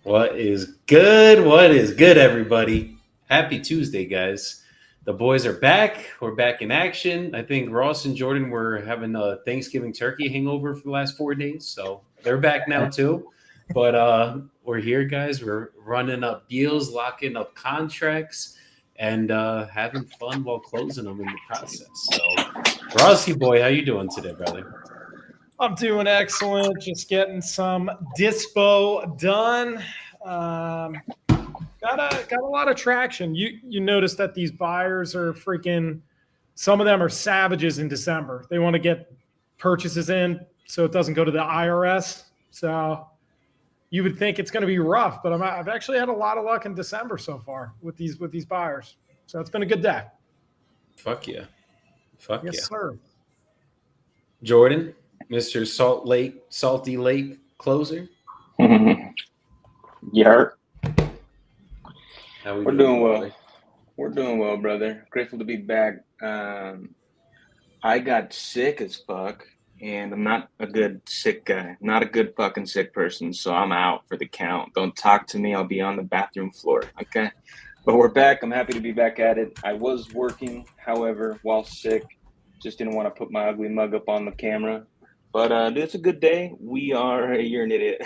What is good? What is good, everybody? Happy Tuesday, guys. The boys are back. We're back in action. I think Ross and Jordan were having a Thanksgiving turkey hangover for the last 4 days, so they're back now too. But we're here, guys. We're running up deals, locking up contracts, and having fun while closing them in the process. So, Rossi boy, how you doing today, brother? I'm doing excellent. Just getting some dispo done. Um, got a lot of traction. You notice that these buyers are freaking. Some of them are savages in December. They want to get purchases in so it doesn't go to the IRS. So you would think it's going to be rough, but I've actually had a lot of luck in December so far with these buyers. So it's been a good day. Fuck yeah. Fuck Yes, yeah. sir. Jordan, Mr. Salty Lake closer. Yart. How we We're doing, doing well. brother? We're doing well, brother. Grateful to be back. I got sick as fuck, and I'm not a good sick guy. Not a good fucking sick person, so I'm out for the count. Don't talk to me. I'll be on the bathroom floor, okay? But we're back. I'm happy to be back at it. I was working, however, while sick. Just didn't want to put my ugly mug up on the camera. But it's a good day. You're an idiot.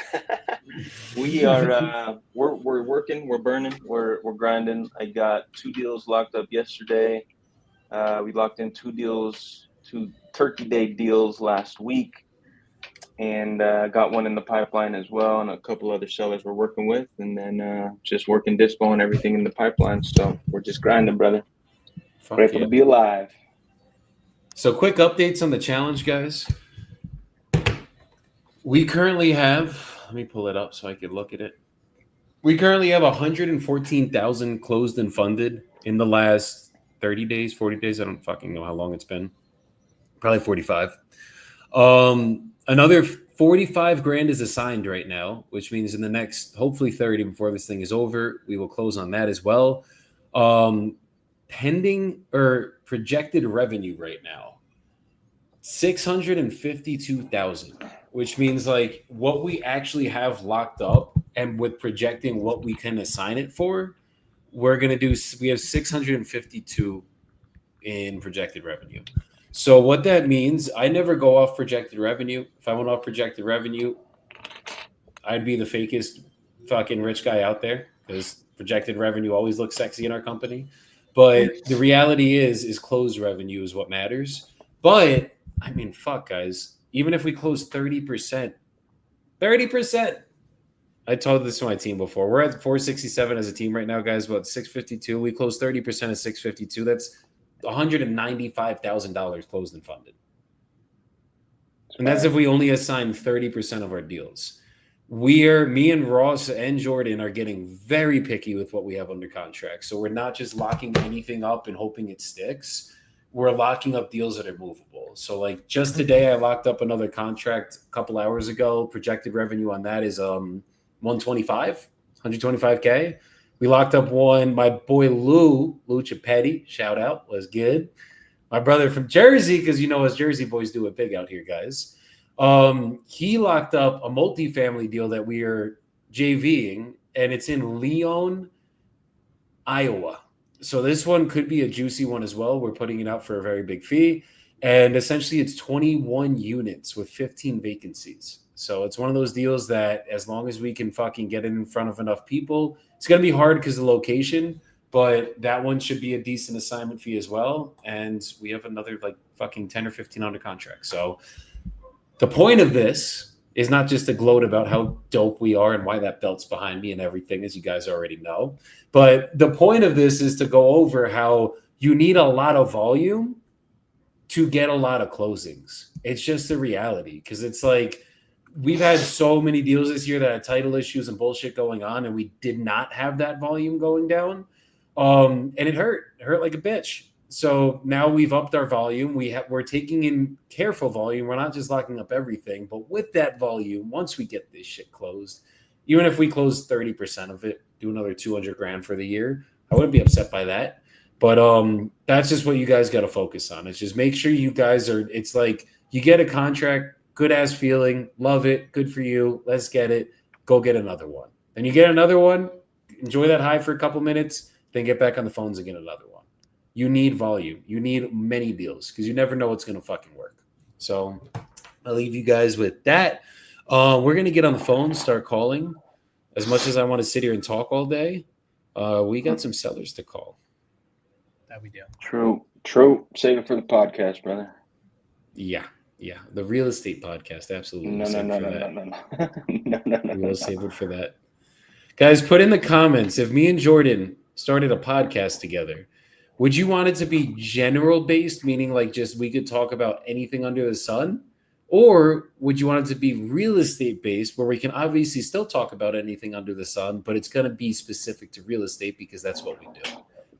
We are we're working, we're burning, we're grinding. I got 2 deals locked up yesterday. We locked in 2 Turkey Day deals last week, and got one in the pipeline as well, and a couple other sellers we're working with, and then just working dispo and everything in the pipeline. So we're just grinding, brother. Fuck Grateful yeah. to be alive. So, quick updates on the challenge, guys. We currently have, let me pull it up so I can look at it. We currently have 114,000 closed and funded in the last 30 days, 40 days. I don't fucking know how long it's been. Probably 45. Another 45 grand is assigned right now, which means in the next, hopefully 30 before this thing is over, we will close on that as well. Pending or projected revenue right now, 652,000, which means like what we actually have locked up and with projecting what we can assign it for, we're going to do, we have 652 in projected revenue. So what that means, I never go off projected revenue. If I went off projected revenue, I'd be the fakest fucking rich guy out there because projected revenue always looks sexy in our company. But the reality is closed revenue is what matters. But I mean, fuck, guys. Even if we close 30%, 30%. I told this to my team before. We're at 467 as a team right now, guys. About 652. We close 30% of 652. That's $195,000 closed and funded. And that's if we only assign 30% of our deals. Me and Ross and Jordan are getting very picky with what we have under contract. So we're not just locking anything up and hoping it sticks. We're locking up deals that are movable. So like just today, I locked up another contract a couple hours ago. Projected revenue on that is 125, 125K. We locked up one. My boy Lou Chapetti, shout out, was good. My brother from Jersey, because you know us Jersey boys do it big out here, guys. He locked up a multifamily deal that we are JVing, and it's in Leon, Iowa. So this one could be a juicy one as well. We're putting it out for a very big fee. And essentially it's 21 units with 15 vacancies. So it's one of those deals that as long as we can fucking get it in front of enough people, it's going to be hard because of the location, but that one should be a decent assignment fee as well. And we have another like fucking 10 or 15 under contract. So the point of this is not just to gloat about how dope we are and why that belt's behind me and everything, as you guys already know. But the point of this is to go over how you need a lot of volume to get a lot of closings. It's just the reality because it's like we've had so many deals this year that had title issues and bullshit going on, and we did not have that volume going down. And it hurt like a bitch. So now we've upped our volume. We're taking in careful volume. We're not just locking up everything, but with that volume, once we get this shit closed, even if we close 30% of it, do another 200 grand for the year, I wouldn't be upset by that. But that's just what you guys got to focus on. It's just make sure you guys are, it's like you get a contract, good ass feeling, love it, good for you. Let's get it. Go get another one. Then you get another one, enjoy that high for a couple minutes, then get back on the phones and get another one. You need volume. You need many deals because you never know what's going to fucking work. So I'll leave you guys with that. We're going to get on the phone, start calling. As much as I want to sit here and talk all day, we got some sellers to call. That we do. True. Save it for the podcast, brother. Yeah. The real estate podcast. Absolutely. No. We'll save it for that. Guys, put in the comments, if me and Jordan started a podcast together, would you want it to be general based, meaning like just we could talk about anything under the sun? Or would you want it to be real estate based, where we can obviously still talk about anything under the sun, but it's going to be specific to real estate because that's what we do?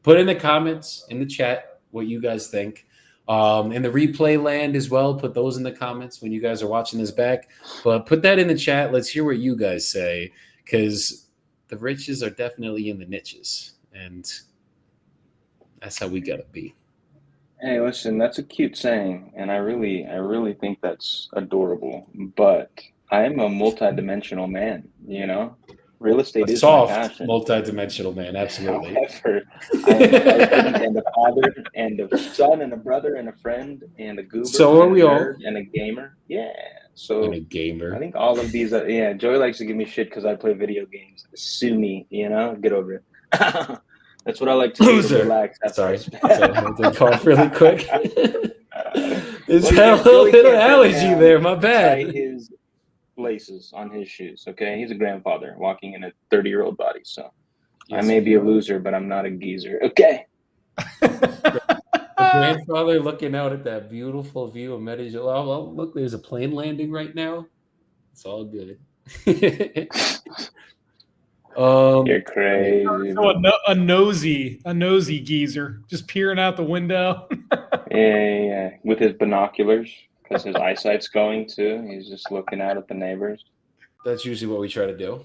Put in the comments, in the chat, what you guys think. In the replay land as well, put those in the comments when you guys are watching this back. But put that in the chat. Let's hear what you guys say, because the riches are definitely in the niches, and that's how we gotta be. Hey, listen, that's a cute saying, and I really think that's adorable. But I am a multi-dimensional man, you know? Real estate is my passion. Multi-dimensional man, absolutely. However, I am a husband and a father and a son and a brother and a friend and a goober. So are we all. And a gamer. Yeah. So And a gamer. I think all of these are, yeah, Joey likes to give me shit because I play video games. Sue me, you know? Get over it. That's what I like to do to relax. Sorry. I had to cough really quick. There's a little bit of allergy there. My bad. His laces on his shoes, okay? He's a grandfather walking in a 30-year-old body, so yes, I may be a loser, but I'm not a geezer, okay? The grandfather looking out at that beautiful view of Medellin. Oh, look, there's a plane landing right now. It's all good. You're crazy. So a nosy geezer just peering out the window. yeah, with his binoculars because his eyesight's going too. He's just looking out at the neighbors. That's usually what we try to do.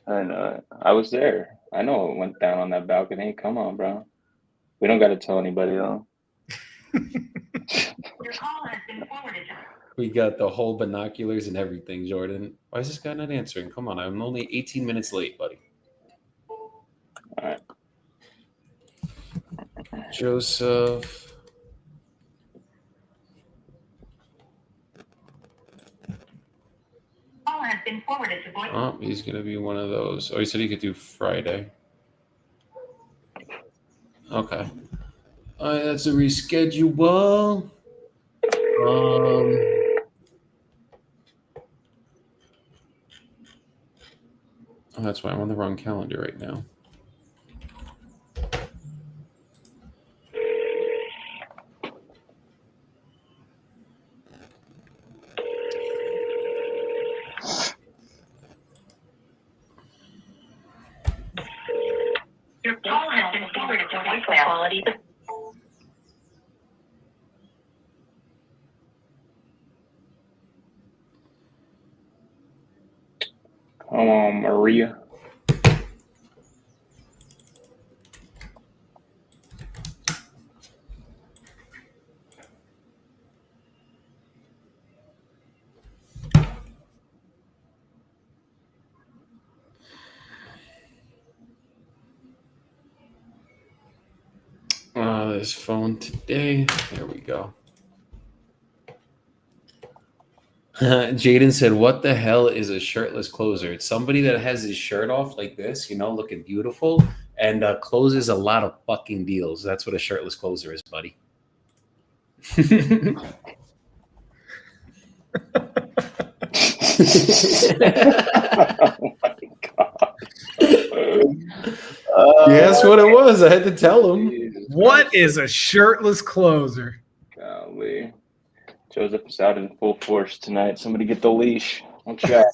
I know. I was there. I know what went down on that balcony. Come on, bro. We don't got to tell anybody though. Your call has been forwarded. We got the whole binoculars and everything, Jordan. Why is this guy not answering? Come on, I'm only 18 minutes late, buddy. All right. Joseph. Call has been forwarded to voice. Oh, he's going to be one of those. Oh, he said he could do Friday. Okay. All right, that's a reschedule. Oh, that's why I'm on the wrong calendar right now. Your call has been forwarded to voicemail. Quality. Come on, Maria. This phone today. There we go. Jaden said, what the hell is a shirtless closer? It's somebody that has his shirt off like this, you know, looking beautiful, and closes a lot of fucking deals. That's what a shirtless closer is, buddy. Oh my God. Yes, what it was. I had to tell him. What is a shirtless closer? Golly. Joseph is out in full force tonight. Somebody get the leash. I'll chat.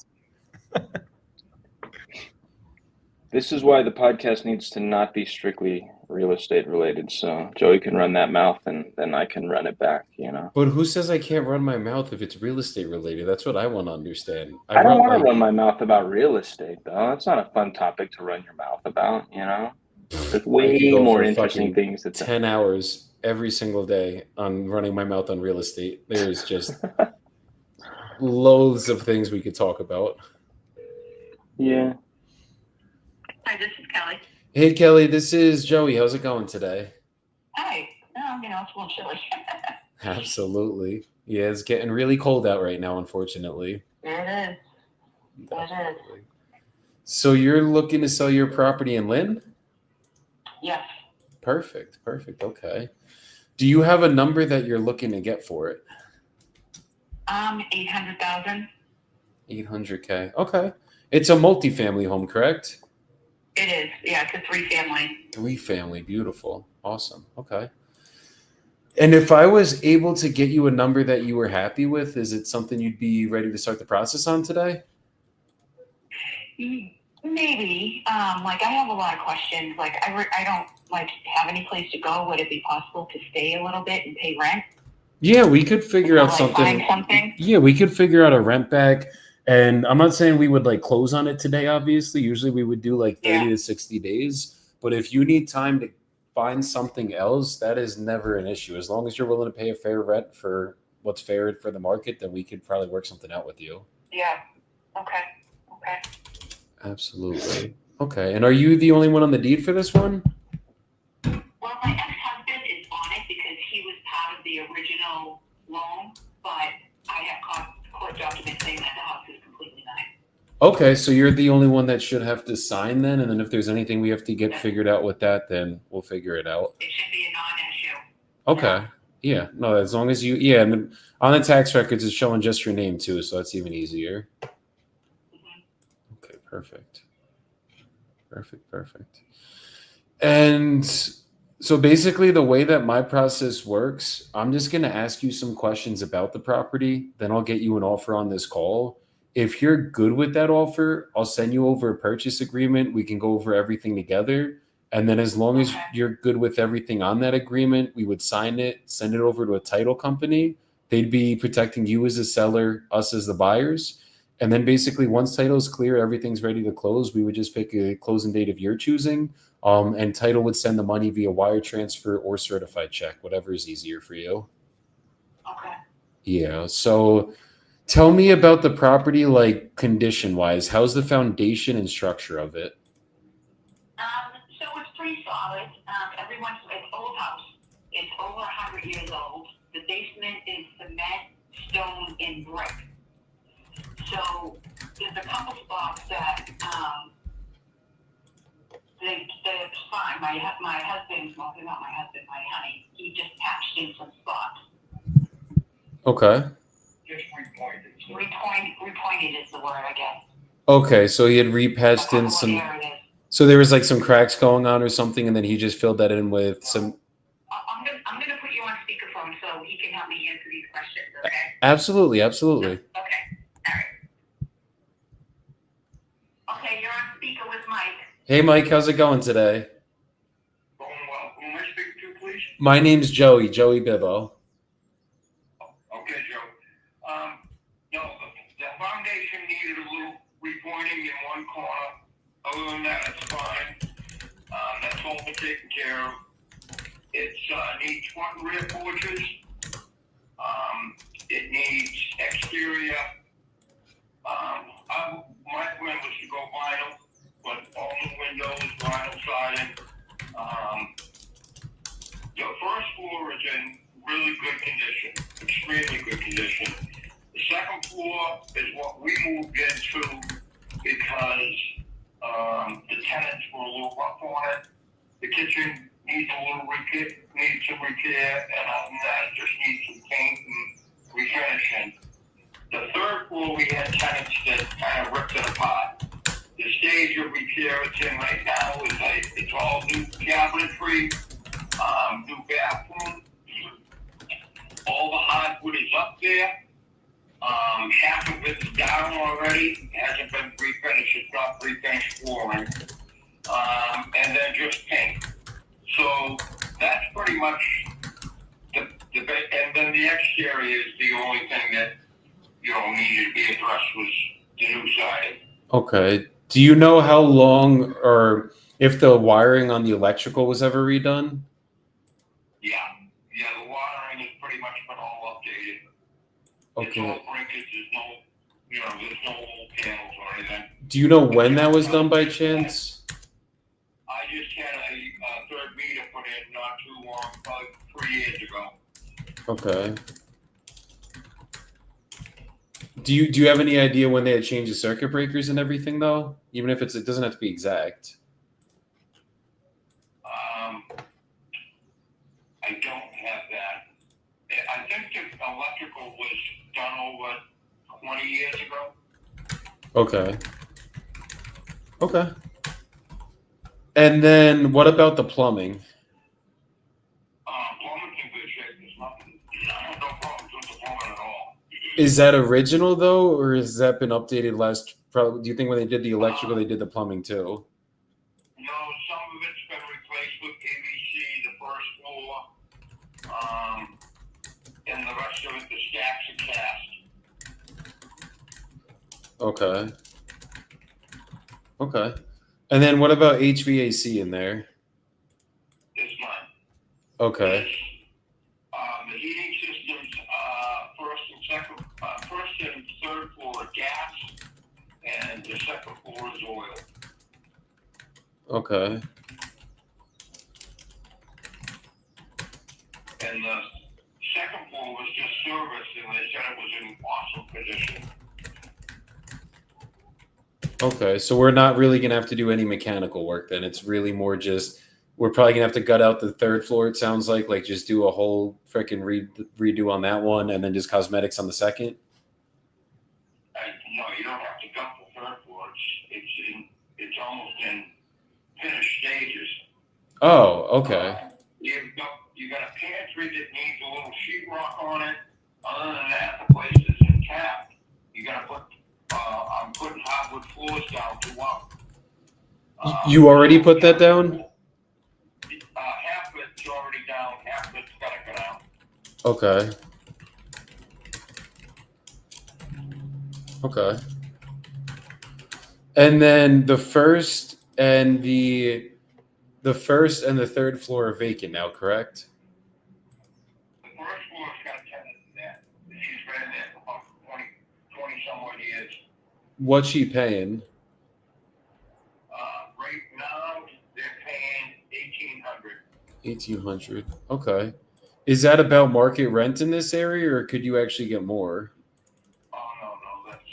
This is why the podcast needs to not be strictly real estate related. So Joey can run that mouth and then I can run it back, you know. But who says I can't run my mouth if it's real estate related? That's what I want to understand. I don't want to run my mouth about real estate, though. That's not a fun topic to run your mouth about, you know. There's way more interesting things. 10 hours every single day on running my mouth on real estate. There's just loads of things we could talk about. Yeah. Hey, Kelly, this is Joey. How's it going today? Hi. It's a little chilly. Absolutely. Yeah, it's getting really cold out right now, unfortunately. It is. Definitely. So you're looking to sell your property in Lynn? Yes. Perfect. Okay. Do you have a number that you're looking to get for it? 800,000. 800K. Okay. It's a multifamily home, correct? It is. Yeah, it's a 3-family. 3-family. Beautiful. Awesome. Okay. And if I was able to get you a number that you were happy with, is it something you'd be ready to start the process on today? Maybe. I have a lot of questions. I don't have any place to go. Would it be possible to stay a little bit and pay rent? Yeah, we could figure out something. Find something? Yeah, we could figure out a rent back. And I'm not saying we would close on it today, obviously. Usually we would do 30 to 60 days. But if you need time to find something else, that is never an issue. As long as you're willing to pay a fair rent for what's fair for the market, then we could probably work something out with you. Yeah. Okay. Absolutely. Okay. And are you the only one on the deed for this one? Well, my ex-husband is on it because he was part of the original loan, but I have court documents saying that the house is completely mine. Okay, so you're the only one that should have to sign then, and then if there's anything we have to get figured out with that, then we'll figure it out. It should be a non-issue. Okay. Yeah. No, as long as and then on the tax records it's showing just your name too, so that's even easier. Okay, perfect. And so basically the way that my process works, I'm just going to ask you some questions about the property, then I'll get you an offer on this call. If you're good with that offer, I'll send you over a purchase agreement. We can go over everything together. And then as long as you're good with everything on that agreement, we would sign it, send it over to a title company. They'd be protecting you as a seller, us as the buyers. And then basically once title is clear, everything's ready to close, we would just pick a closing date of your choosing. And title would send the money via wire transfer or certified check, whatever is easier for you. Okay. Yeah. So tell me about the property, condition wise. How's the foundation and structure of it? So it's pretty solid. It's old house. It's over 100 years old. The basement is cement, stone, and brick. So there's a couple spots that they're fine. My husband, well, not my husband, my honey, he just patched in some spots. Okay. Just repointed. Repointed is the word, I guess. Okay, so he had repatched in some. So there was some cracks going on or something, and then he just filled that in with some. I'm gonna put you on speakerphone so he can help me answer these questions. Okay. Absolutely. Okay. All right. Okay, you're on speaker with Mike. Hey, Mike, how's it going today? Going well. Who am I speaking to, please? My name's Joey Bibbo. Okay, Joe. No, the foundation needed a little repointing in one corner. Other than that, it's fine. That's all been taken care of. It needs front and rear porches. It needs exterior. My plan was to go vinyl, but all new windows, vinyl siding. The first floor is in really good condition, extremely good condition. The second floor is what we moved into because the tenants were a little rough on it. The kitchen needs a little needs some repair, and other than that, it just needs some paint and refinishing. The third floor, we had tenants that kind of ripped it apart. The stage of repair it's in right now is it's all new cabinetry, new bathroom. All the hardwood is up there. Half of it's down already. It hasn't been refinished. It's not refinished flooring. And then just paint. So that's pretty much the and then the exterior is the only thing that needed to be addressed was the new siding. Okay. Do you know how long or if the wiring on the electrical was ever redone? Yeah, the wiring has pretty much been all updated. Okay. It's all breakage. There's no old panels or anything. Do you know when that was done by chance? I just years ago. Okay. Do you have any idea when they had changed the circuit breakers and everything though? Even if it doesn't have to be exact. I don't have that. I think the electrical was done over 20 years ago. Okay. Okay. And then what about the plumbing? Plumbing's in good shape. There's nothing, no problems with the plumbing at all. Is that original though, or has that been updated last? Probably. Do you think when they did the electrical, they did the plumbing too? No, some of it's been replaced with PVC, the first floor, and the rest of it, the stacks are cast. Okay. Okay. And then what about HVAC in there? It's mine. Okay. The heating systems, first and third floor are gas, and the second floor is oil. Okay. And the second floor was just service, and they said it was in awesome condition. Okay. So we're not really gonna have to do any mechanical work then. It's really more just we're probably gonna have to gut out the third floor. It sounds like just do a whole freaking redo on that one, and then just cosmetics on the second. No, you don't have to gut the third floor. It's almost in finished stages. Oh, okay. You got a pantry that needs a little sheetrock on it. Other than that, the place is intact. You gotta put. I'm putting hardwood floors down to up. You already put that down? Half of it's already down. Half of it's gotta go down. Okay. Okay. And then the first and the third floor are vacant now, correct? The first floor's got a tenant in there. She's been in there for about 20 some odd years. What's she paying? Right now, they're paying $1,800. 1,800. Okay. Is that about market rent in this area, or could you actually get more? Oh no, that's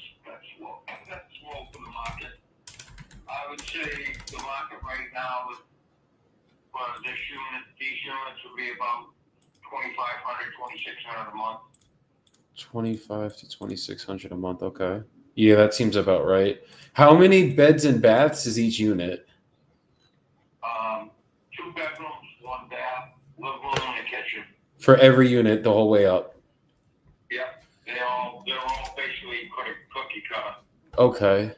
low. That's low for the market. I would say the market right now is for these units would be about 2,500, 2,600 a month. 25 to 2,600 a month. Okay. Yeah, that seems about right. How many beds and baths is each unit? 2 bedrooms, 1 bath, living room and a kitchen. For every unit, the whole way up. Yep, they're all basically cookie cutter. Okay.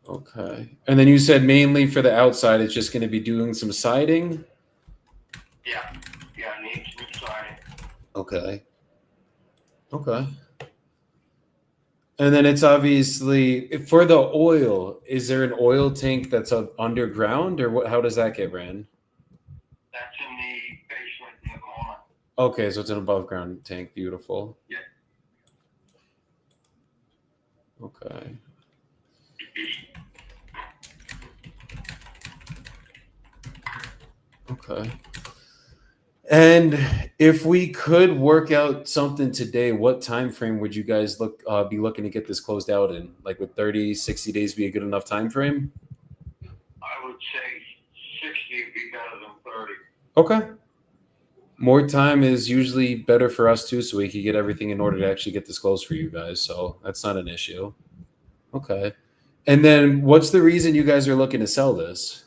Okay. And then you said mainly for the outside, it's just going to be doing some siding? Yeah, it needs new siding. Okay. Okay. And then it's obviously for the oil. Is there an oil tank that's underground, or what? How does that get ran? That's in the basement in the corner. Okay, so it's an above ground tank. Beautiful. Yeah. Okay. Okay. And if we could work out something today, what time frame would you guys be looking to get this closed out in? Like would 30, 60 days be a good enough time frame? I would say 60 would be better than 30. Okay. More time is usually better for us too, so we can get everything in order to actually get this closed for you guys. So that's not an issue. Okay. And then what's the reason you guys are looking to sell this?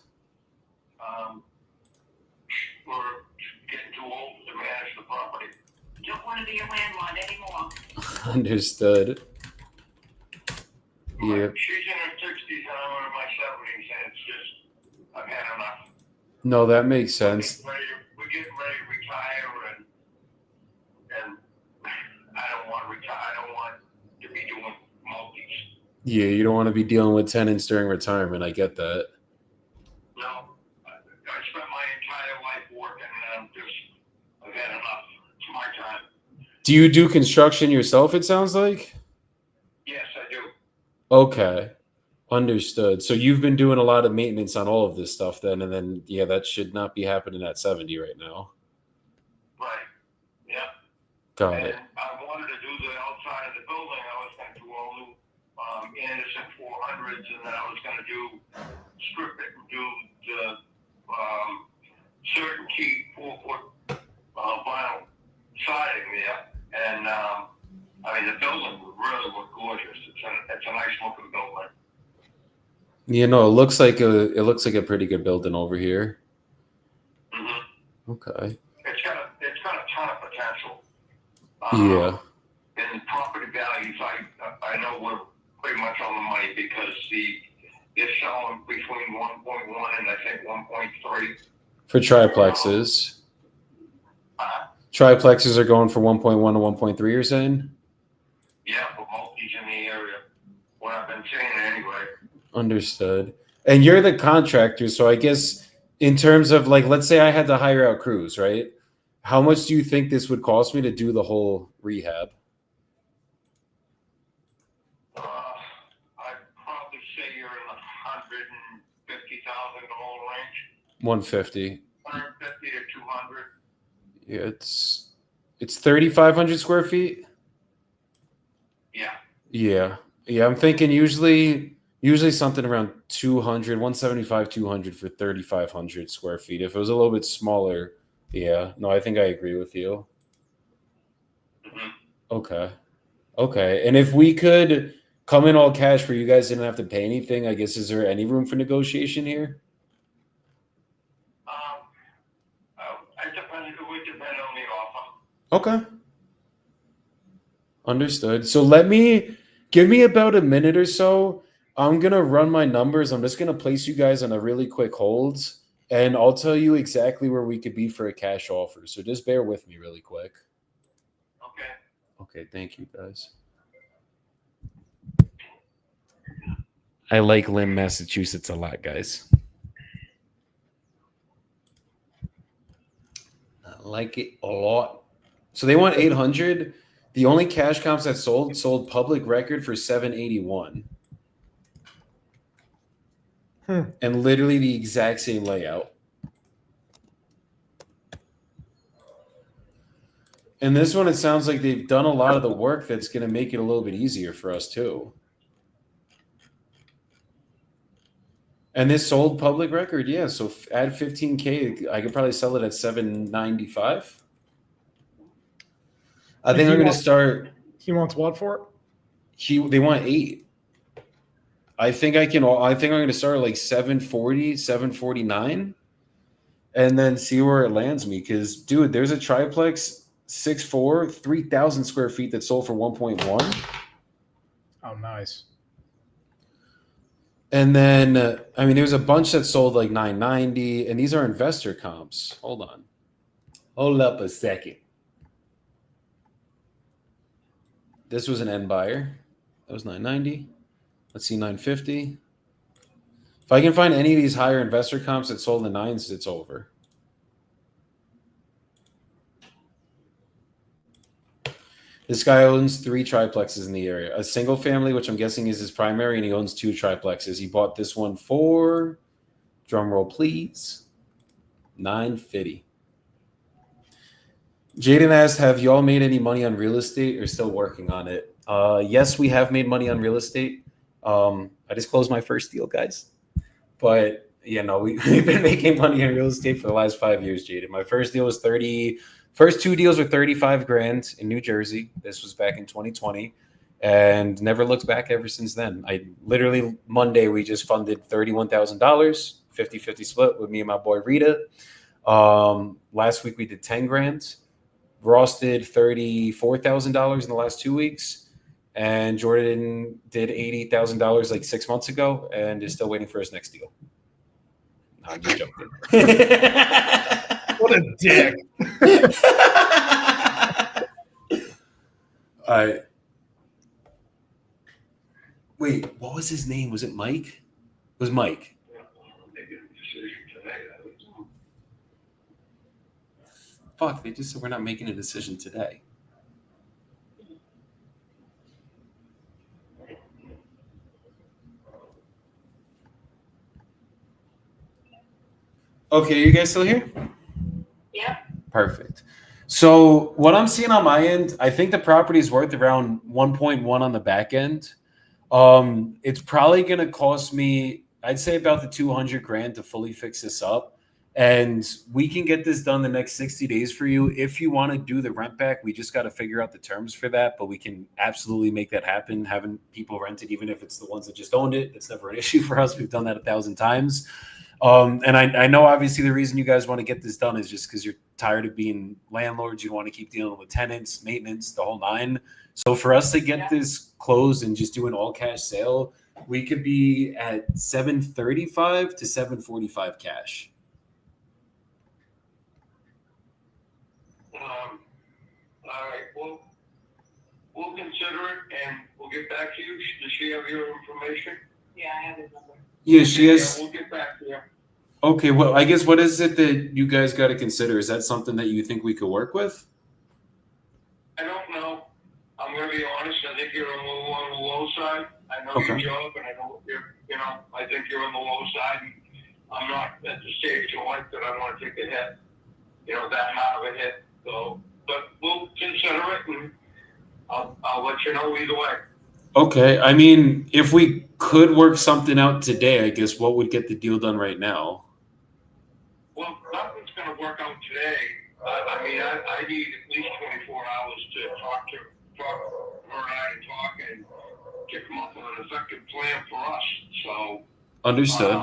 We're getting too old to manage the property. Don't want to be a landlord anymore. Understood. Yeah. She's in her 60s and I'm in my 70s, and it's just, I've had enough. No, that makes sense. We're getting ready to retire, and I don't want to retire. I don't want to be doing multis. Yeah, you don't want to be dealing with tenants during retirement. I get that. No, I spent my entire life working, and I've had enough. It's my time. Do you do construction yourself, it sounds like? Yes, I do. Okay. Understood. So you've been doing a lot of maintenance on all of this stuff then, and then, yeah, that should not be happening at 70 right now. Got And it. I wanted to do the outside of the building. I was going to do all new Anderson 400s, and then I was going to strip it and do the certainty 4-foot vinyl siding there. And I mean, the building would really look gorgeous. It's a nice looking building. You know, it looks like a pretty good building over here. Mm-hmm. Okay. It's got a ton of potential. Yeah. And property values, I know we're pretty much on the money because they're selling between 1.1 and I think 1.3. For triplexes. Triplexes are going for 1.1 to 1.3, you're saying? Yeah, but multis in the area. What I've been saying anyway. Understood. And you're the contractor, so I guess in terms of like, let's say I had to hire out crews, right? How much do you think this would cost me to do the whole rehab? I'd probably say you're in the $150,000 range. 150. 150 to 200. Yeah, it's 3,500 square feet. Yeah. Yeah. I'm thinking usually something around 200, 175, 200 for 3,500 square feet. If it was a little bit smaller, yeah. No, I think I agree with you. Mm-hmm. Okay. And if we could come in all cash where you guys didn't have to pay anything, I guess, is there any room for negotiation here? It would depend on the offer. Okay. Understood. So give me about a minute or so. I'm going to run my numbers. I'm just going to place you guys on a really quick hold, and I'll tell you exactly where we could be for a cash offer. So just bear with me really quick. Okay. Thank you, guys. I like Lynn, Massachusetts a lot, guys. I like it a lot. So they want 800. The only cash comps that sold public record for 781. And literally the exact same layout. And this one, it sounds like they've done a lot of the work that's going to make it a little bit easier for us too. And this sold public record, yeah. So add 15K, I could probably sell it at 795. I think I'm going to start. He wants what for it? They want 8. I think I'm going to start at like 740, 749, and then see where it lands me. Because, dude, there's a triplex 6'4", 3,000 square feet that sold for 1.1. Oh, nice. And then, there's a bunch that sold like 990, and these are investor comps. Hold on. Hold up a second. This was an end buyer. That was 990. Let's see, 950. If I can find any of these higher investor comps that sold in the 9s, it's over. This guy owns 3 triplexes in the area. A single family, which I'm guessing is his primary, and he owns 2 triplexes. He bought this one for, drum roll please, $950. Jaden asked, have y'all made any money on real estate or still working on it? Yes, we have made money on real estate. I just closed my first deal, guys. But, we've been making money in real estate for the last 5 years, Jaden. My first deal was first 2 deals were 35 grand in New Jersey. This was back in 2020 and never looked back ever since then. Monday, we just funded $31,000, 50-50 split with me and my boy Rita. Last week we did 10 grand. Ross did $34,000 in the last 2 weeks. And Jordan did $80,000 like 6 months ago and is still waiting for his next deal. No, I'm just joking. What a dick. All right. Wait, what was his name? Was it Mike? It was Mike. Fuck, they just said we're not making a decision today. Okay, are you guys still here? Yeah. Perfect. So what I'm seeing on my end, I think the property is worth around 1.1 on the back end. It's probably going to cost me, I'd say about the 200 grand to fully fix this up. And we can get this done the next 60 days for you. If you want to do the rent back, we just got to figure out the terms for that, but we can absolutely make that happen. Having people rent it, even if it's the ones that just owned it, it's never an issue for us. We've done that 1,000 times. And I know obviously the reason you guys want to get this done is just because you're tired of being landlords. You want to keep dealing with tenants, maintenance, the whole nine. So for us to get this closed and just do an all cash sale, we could be at 735 to 745 cash. All right, we'll consider it and we'll get back to you. Does she have your information? Yeah, I have his number. Yeah, she has. Yeah, we'll get back to you. Okay, well, I guess what is it that you guys got to consider? Is that something that you think we could work with? I don't know. I'm going to be honest. I think you're a little on the low side. I know Okay. your job, and I know I think you're on the low side. I'm not at the stage of life that I want to take a hit, that high of a hit. So, but we'll consider it, and I'll let you know either way. Okay, I mean, if we could work something out today, I guess what would get the deal done right now? Well, nothing's going to work out today. I mean, I need at least 24 hours to talk to her and I and talk and to come up with an effective plan for us. So, Understood.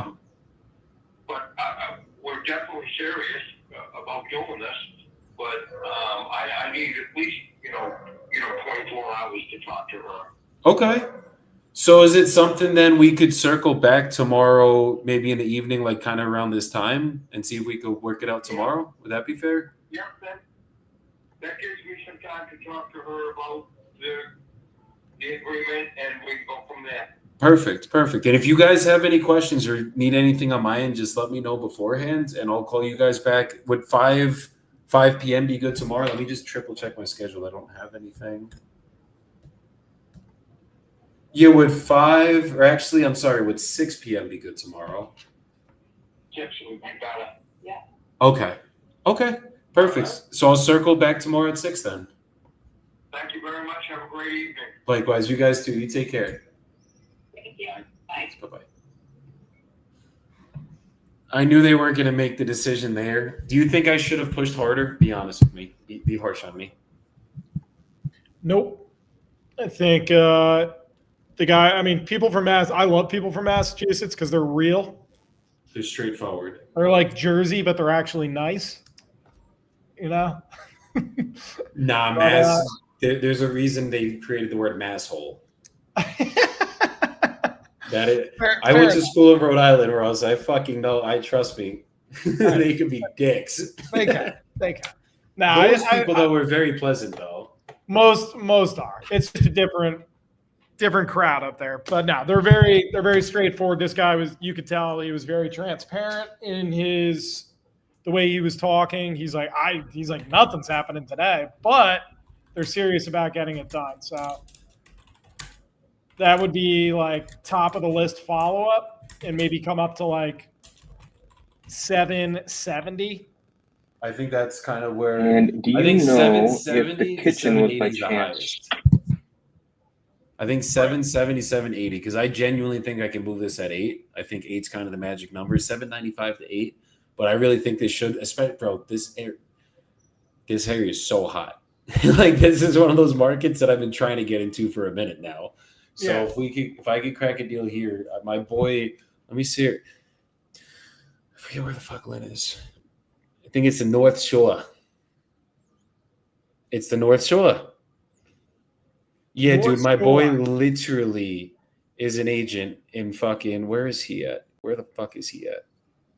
but we're definitely serious about doing this. But I need at least 24 hours to talk to her. Okay. So is it something then we could circle back tomorrow, maybe in the evening, like kind of around this time, and see if we could work it out tomorrow? Would that be fair? Yeah, that gives me some time to talk to her about the agreement, and we can go from there. Perfect. And if you guys have any questions or need anything on my end, just let me know beforehand, and I'll call you guys back. Would 5 p.m. be good tomorrow? Let me just triple check my schedule. I don't have anything. Yeah, would 6 p.m. be good tomorrow? Yes, we got it. Okay. Perfect. So I'll circle back tomorrow at 6 then. Thank you very much. Have a great evening. Likewise, you guys too. You take care. Thank you. Bye. Bye-bye. I knew they weren't going to make the decision there. Do you think I should have pushed harder? Be honest with me. Be harsh on me. Nope. I think the guy, I mean, I love people from Massachusetts because they're real. They're straightforward. They're like Jersey, but they're actually nice. Nah, But, there's a reason they created the word masshole. That is, I went to school in Rhode Island, where I fucking know. Trust me, they could be dicks. They can. Nah, Those people though were very pleasant though. Most are. It's just a different crowd up there. But no, they're very straightforward. This guy you could tell he was very transparent in the way he was talking. He's like, nothing's happening today, but they're serious about getting it done. So that would be like top of the list follow up, and maybe come up to like 770. I think that's kind of where. And do you know if the kitchen was by chance? I think 770, 780, because I genuinely think I can move this at 8. I think 8's kind of the magic number, 795 to 8. But I really think they should, especially, bro, this area is so hot. Like, this is one of those markets that I've been trying to get into for a minute now. So Yeah. if I could crack a deal here, my boy, let me see it. I forget where the fuck Lynn is. I think it's the North Shore. It's the North Shore. Yeah, North dude, my boy Shore. literally is an agent in fucking, where is he at? Where the fuck is he at?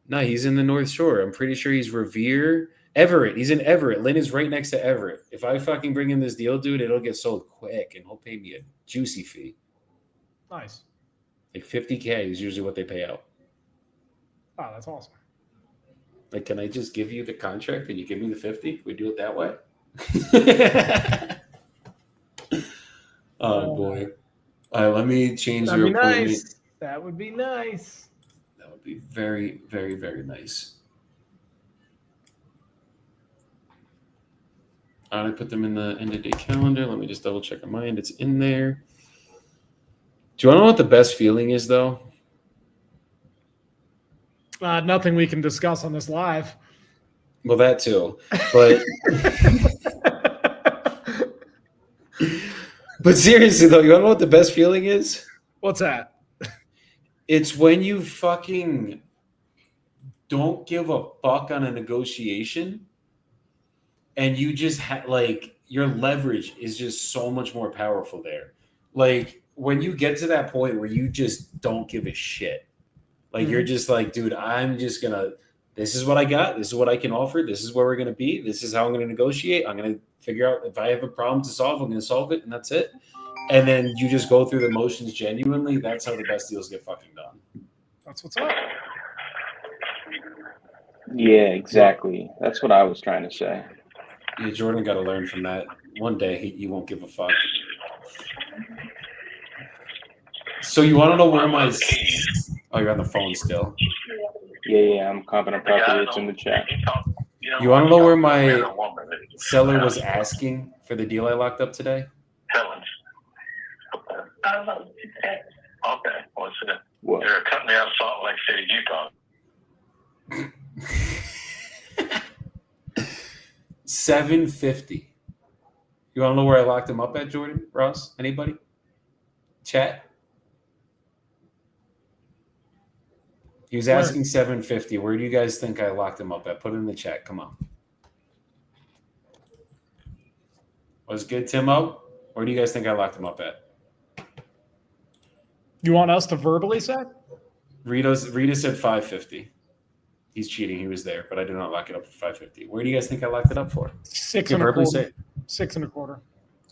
No, he's in the North Shore. I'm pretty sure he's Revere. Everett. He's in Everett. Lynn is right next to Everett. If I fucking bring him this deal, dude, it'll get sold quick and he'll pay me a juicy fee. Nice. Like $50K is usually what they pay out. Oh, that's awesome. Like, can I just give you the contract and you give me the 50? We do it that way? Oh boy. All right, let me change That'd your be appointment. nice. That would be nice. That would be very, very, very nice. I put them in the end of day calendar. Let me just double check on my end. It's in there. Do you want to know what the best feeling is, though? Nothing we can discuss on this live. Well, that too. But but seriously, though, you want to know what the best feeling is? What's that? It's when you fucking don't give a fuck on a negotiation and you just like your leverage is just so much more powerful there. Like when you get to that point where you just don't give a shit, like you're just like, dude, I'm just gonna, this is what I got, this is what I can offer, this is where we're gonna be, this is how I'm gonna negotiate, I'm gonna figure out if I have a problem to solve, I'm gonna solve it, and that's it. And then you just go through the motions genuinely. That's how the best deals get fucking done. That's what's up. Yeah, exactly. That's what I was trying to say. Yeah, Jordan got to learn from that. One day he won't give a fuck. So you want to know where my? Oh, you're on the phone still. Yeah, I'm confident properly. It's in the chat. You want to know where my seller was asking for the deal I locked up today? Okay, what's it? What? They're a company out of Salt Lake City, Utah. $750. You want to know where I locked him up at, Jordan? Ross? Anybody? Chat? He was asking $750. Where do you guys think I locked him up at? Put it in the chat. Come on. Was good, Timo? Where do you guys think I locked him up at? You want us to verbally say? Rita said $550. He's cheating. He was there, but I did not lock it up for $550. Where do you guys think I locked it up for? Six and a quarter. Say it. 6 1/4.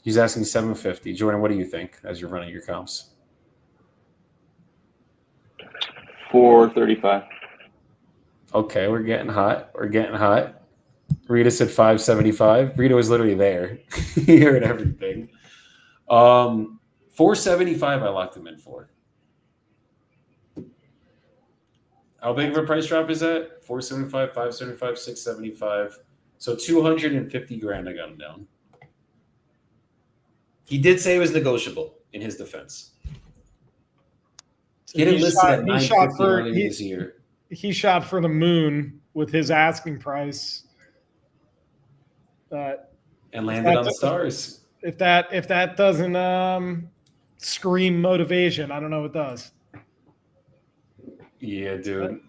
He's asking $750. Jordan, what do you think as you're running your comps? $435. Okay, we're getting hot. Rita said $575. Rita was literally there. He heard everything. $475 I locked him in for. How big of a price drop is that? $475, $575, $675. So $250,000 I got him down. He did say it was negotiable in his defense. He didn't list it at $950 earlier this year. He shot for the moon with his asking price. And landed on the stars. If that doesn't scream motivation, I don't know what does. Yeah, dude.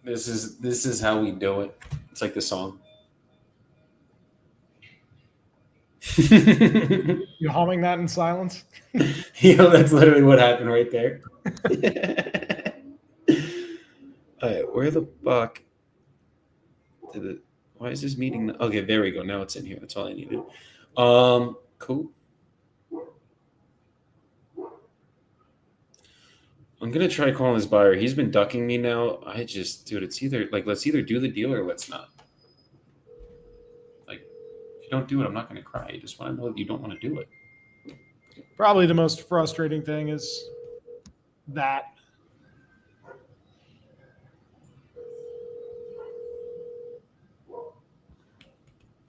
This is how we do it. It's like the song. You humming that in silence? That's literally what happened right there. All right, where the fuck did it? Why is this meeting? Okay, there we go. Now it's in here. That's all I needed. Cool. I'm gonna try calling this buyer. He's been ducking me now. Dude, it's either like let's either do the deal or let's not. Like, if you don't do it, I'm not gonna cry. I just want to know that you don't want to do it. Probably the most frustrating thing is that.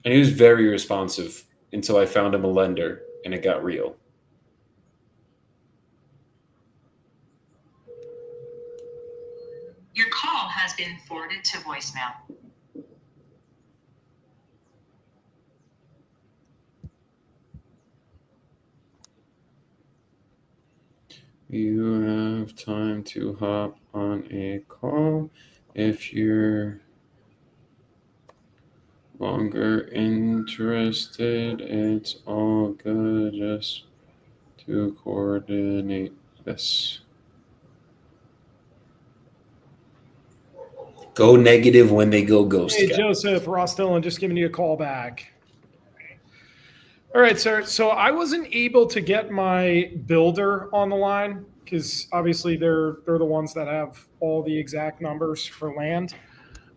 And he was very responsive until I found him a lender and it got real. Your call has been forwarded to voicemail. You have time to hop on a call if you're longer interested. It's all good just to coordinate this. Go negative when they go ghost. Hey, Joseph, Ross Dillon, just giving you a call back. All right, sir. So I wasn't able to get my builder on the line because obviously they're the ones that have all the exact numbers for land.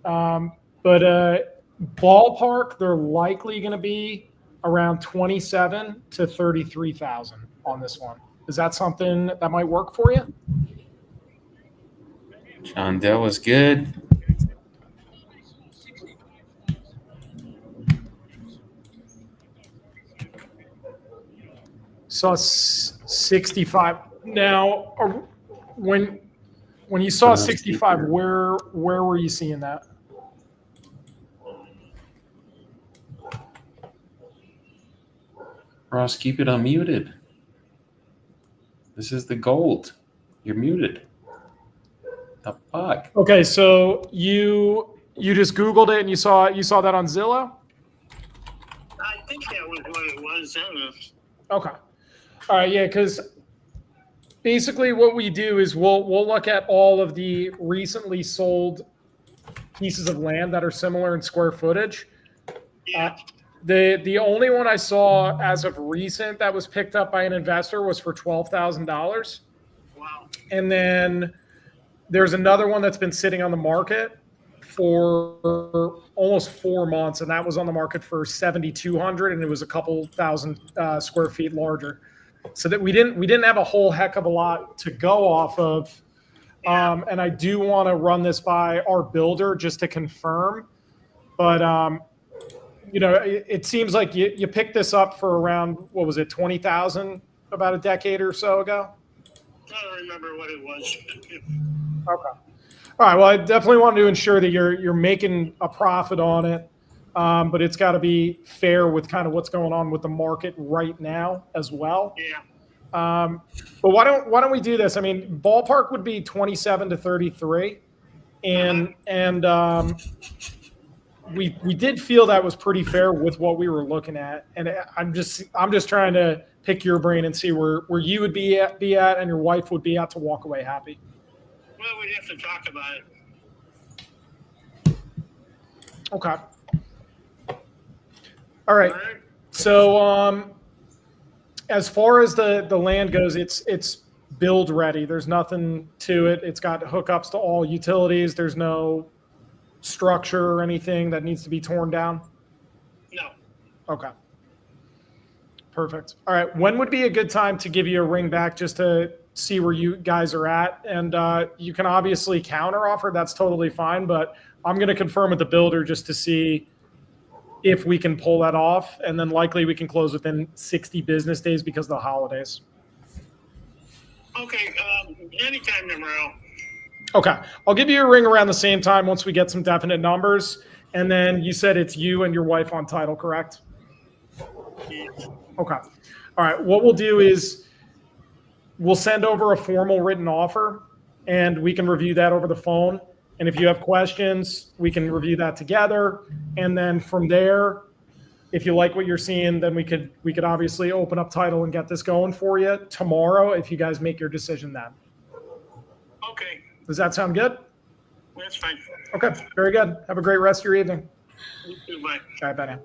But ballpark, they're likely going to be around 27 to 33,000 on this one. Is that something that might work for you? John Dell was good. saw 65. Now, when you saw 65, where were you seeing that? Ross, keep it unmuted. This is the gold. You're muted. The fuck? Okay, so you just Googled it and you saw that on Zillow? I think that was what it was. Okay. All right, yeah, because basically what we do is we'll look at all of the recently sold pieces of land that are similar in square footage. Yeah. The only one I saw as of recent that was picked up by an investor was for $12,000. Wow. And then there's another one that's been sitting on the market for almost 4 months, and that was on the market for 7,200, and it was a couple thousand square feet larger. So that we didn't have a whole heck of a lot to go off of. And I do want to run this by our builder just to confirm. But it seems like you picked this up for around, what was it, 20,000 about a decade or so ago? I don't remember what it was. Okay. All right. Well, I definitely want to ensure that you're making a profit on it, but it's got to be fair with kind of what's going on with the market right now as well. Yeah. But why don't we do this? I mean, ballpark would be 27 to 33, and we did feel that was pretty fair with what we were looking at, and I'm just trying to pick your brain and see where you would be at and your wife would be at to walk away happy. Well, we'd have to talk about it. Okay. All right. So as far as the land goes, it's build ready. There's nothing to it. It's got hookups to all utilities. There's no structure or anything that needs to be torn down. No. Okay. Perfect. All right. When would be a good time to give you a ring back just to see where you guys are at? And you can obviously counter offer. That's totally fine. But I'm going to confirm with the builder just to see if we can pull that off. And then likely we can close within 60 business days because of the holidays. Okay. Anytime tomorrow. Okay. I'll give you a ring around the same time once we get some definite numbers. And then you said it's you and your wife on title, correct? Yes. Okay. All right. What we'll do is we'll send over a formal written offer and we can review that over the phone. And if you have questions, we can review that together. And then from there, if you like what you're seeing, then we could obviously open up title and get this going for you tomorrow if you guys make your decision then. Okay. Does that sound good? That's fine. Okay. Very good. Have a great rest of your evening. You too, bye. All right. Bye now.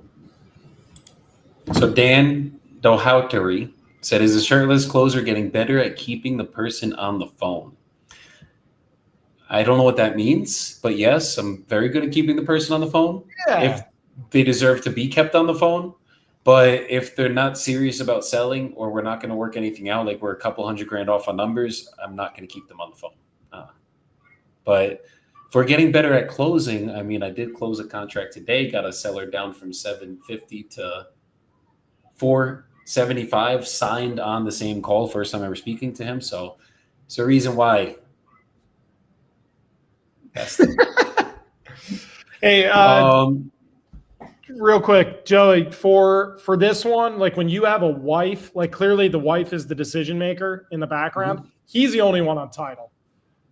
So Dan Dohautery said, is a shirtless closer getting better at keeping the person on the phone? I don't know what that means, but yes, I'm very good at keeping the person on the phone. Yeah. If they deserve to be kept on the phone. But if they're not serious about selling or we're not going to work anything out, like we're a couple $100,000 off on numbers, I'm not going to keep them on the phone. But if we're getting better at closing, I mean, I did close a contract today, got a seller down from 750 to 475, signed on the same call, first time ever speaking to him. So it's a reason why. Hey, real quick, Joey, for this one, like when you have a wife, like clearly the wife is the decision maker in the background. Mm-hmm. He's the only one on title.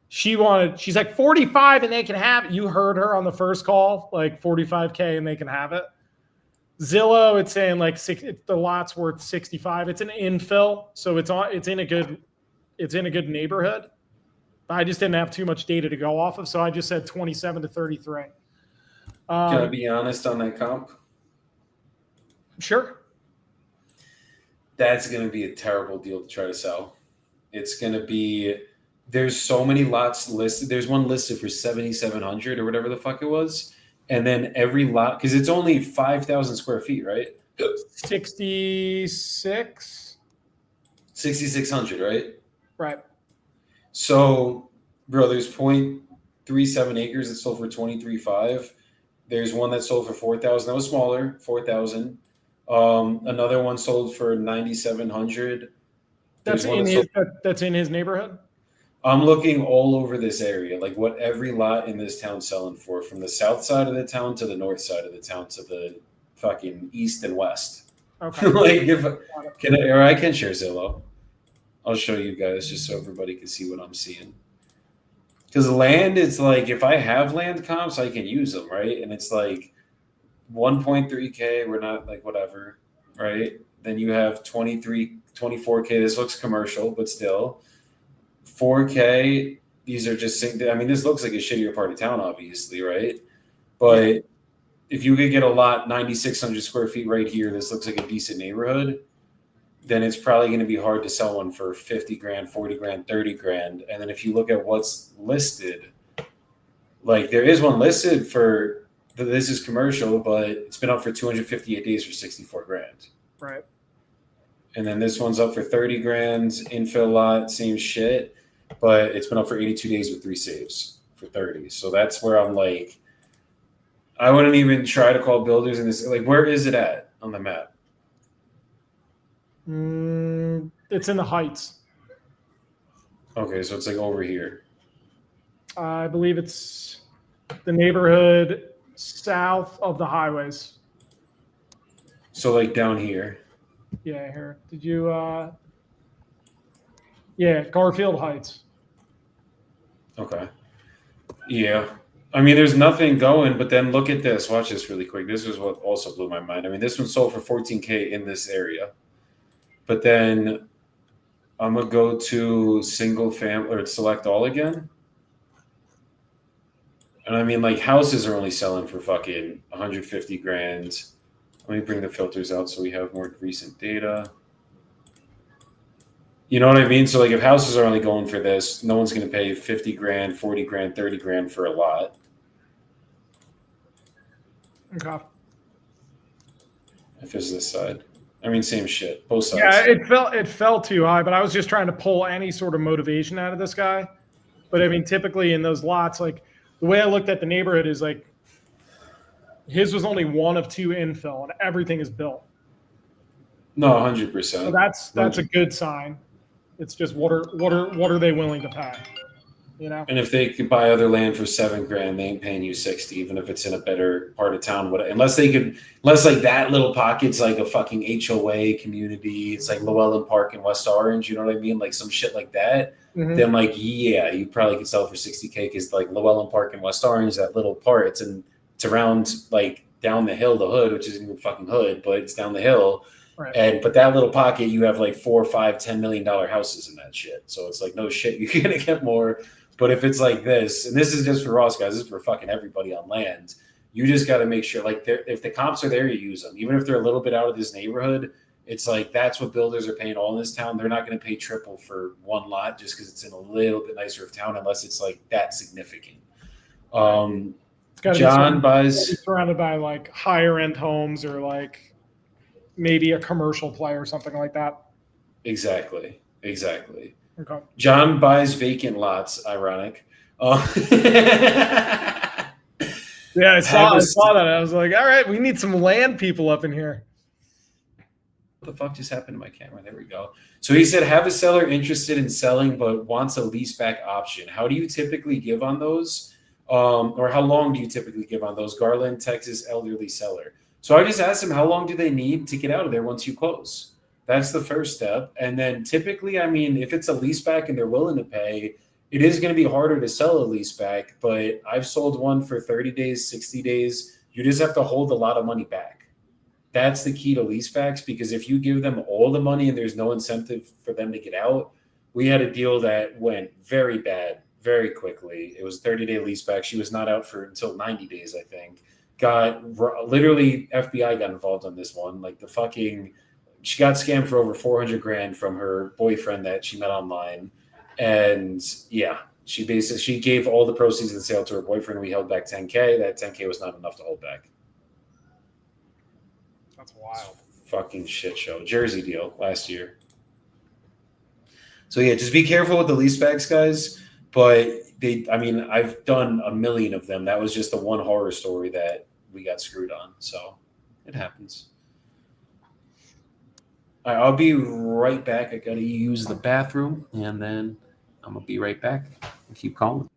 She's like 45 and they can have it. You heard her on the first call, like 45K and they can have it. Zillow, it's saying like the lot's worth 65. It's an infill, so it's in a good neighborhood. But I just didn't have too much data to go off of, so I just said 27 to 33. Can I be honest on that comp? Sure. That's going to be a terrible deal to try to sell. It's going to be, there's so many lots listed. There's one listed for 7,700 or whatever the fuck it was. And then every lot, because it's only 5,000 square feet, right? 6,600, right? Right. So, bro, there's 0.37 acres that sold for 23.5. There's one that sold for 4,000. That was smaller, 4,000. Another one sold for 9,700. That's There's one in that's his that's in his neighborhood. I'm looking all over this area, like what every lot in this town's selling for, from the south side of the town to the north side of the town to the fucking east and west. Okay. Like if or I can share Zillow. I'll show you guys just so everybody can see what I'm seeing. Because land, it's like if I have land comps, I can use them, right? And it's like 1.3K, we're not like whatever, right? Then you have 24K. This looks commercial, but still 4K. These are just, I mean, this looks like a shittier part of town, obviously, right? But if you could get a lot 9,600 square feet right here, this looks like a decent neighborhood, then it's probably going to be hard to sell one for 50 grand, 40 grand, 30 grand. And then if you look at what's listed, like there is one listed for, this is commercial, but it's been up for 258 days for 64 grand. Right. And then this one's up for 30 grand, infill lot, same shit, but it's been up for 82 days with 3 saves for 30. So that's where I'm like, I wouldn't even try to call builders in this. Like, where is it at on the map? It's in the Heights. Okay, so it's like over here. I believe it's the neighborhood south of the highways. So like down here. Yeah, here. Did you? Yeah, Garfield Heights. Okay. Yeah. I mean, there's nothing going, but then look at this. Watch this really quick. This is what also blew my mind. I mean, this one sold for 14K in this area. But then I'm going to go to single family or select all again. And I mean, like houses are only selling for fucking 150 grand. Let me bring the filters out so we have more recent data. You know what I mean? So like if houses are only going for this, no one's going to pay 50 grand, 40 grand, 30 grand for a lot. Okay. If it's this side. I mean, same shit. Both sides. Yeah, it fell too high, but I was just trying to pull any sort of motivation out of this guy. But I mean, typically in those lots, like the way I looked at the neighborhood is like his was only 1 of 2 infill and everything is built. No, 100%. So that's a good sign. It's just what are they willing to pay? You know? And if they could buy other land for 7 grand, they ain't paying you 60, even if it's in a better part of town. Unless like that little pocket's like a fucking HOA community. It's like Llewellyn Park in West Orange. You know what I mean? Like some shit like that. Mm-hmm. Then like, yeah, you probably could sell it for 60K because like Llewellyn Park in West Orange, that little part, it's around like down the hill, the hood, which isn't even fucking hood, but it's down the hill. Right. But that little pocket, you have like 4, 5, $10 million houses in that shit. So it's like, no shit, you're gonna get more. But if it's like this, and this is just for Ross guys, this is for fucking everybody on land. You just got to make sure, like, if the comps are there, you use them. Even if they're a little bit out of this neighborhood, it's like that's what builders are paying all in this town. They're not going to pay triple for one lot just because it's in a little bit nicer of town, unless it's like that significant. John buys surrounded by like higher end homes or like maybe a commercial play or something like that. Exactly. Okay. John buys vacant lots. Ironic. Yeah, I saw that. I was like, all right, we need some land people up in here. What the fuck just happened to my camera? There we go. So he said, have a seller interested in selling but wants a leaseback option. How do you typically give on those? Or how long do you typically give on those? Garland, Texas, elderly seller. So I just asked him, how long do they need to get out of there once you close? That's the first step. And then typically, I mean, if it's a leaseback and they're willing to pay, it is going to be harder to sell a leaseback, but I've sold one for 30 days, 60 days. You just have to hold a lot of money back. That's the key to leasebacks, because if you give them all the money and there's no incentive for them to get out, we had a deal that went very bad very quickly. It was 30-day leaseback. She was not out for until 90 days, I think. Literally FBI got involved on this one. Like she got scammed for over 400 grand from her boyfriend that she met online. And yeah, she gave all the proceeds of the sale to her boyfriend. We held back 10K. That 10K was not enough to hold back. That's wild. Fucking shit show. Jersey deal last year. So yeah, just be careful with the leasebacks, guys. But I've done a million of them. That was just the one horror story that we got screwed on. So it happens. All right, I'll be right back. I gotta use the bathroom, and then I'm gonna be right back. Keep calling.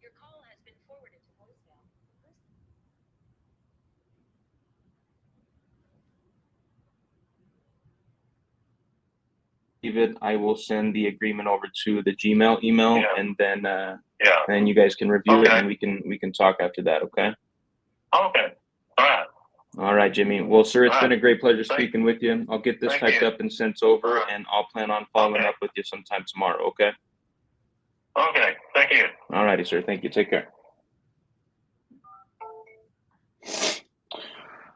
Your call has been forwarded to voicemail. David, I will send the agreement over to the Gmail email, Yeah. and then Yeah. and you guys can review it, Okay. and we can talk after that. Okay. Okay. All right. All right, Jimmy. Well, sir, it's All been a right. great pleasure Thank- speaking with you. I'll get this Thank typed you. up and sent over, All right. and I'll plan on following Okay. up with you sometime tomorrow. Okay. Okay. Thank you. All righty, sir. Thank you. Take care.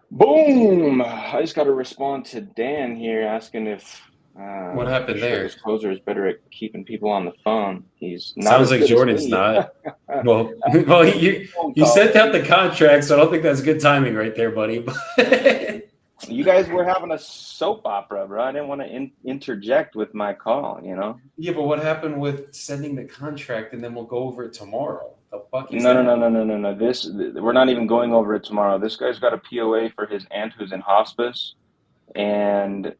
Boom! I just got to respond to Dan here asking if What happened there? This closer is better at keeping people on the phone. He's not Sounds as like good as Jordan's me. not. Well, you sent out the contract, so I don't think that's good timing right there, buddy. You guys were having a soap opera, bro. I didn't want to interject with my call, you know? Yeah, but what happened with sending the contract and then we'll go over it tomorrow? The fuck is No. We're not even going over it tomorrow. This guy's got a POA for his aunt who's in hospice, and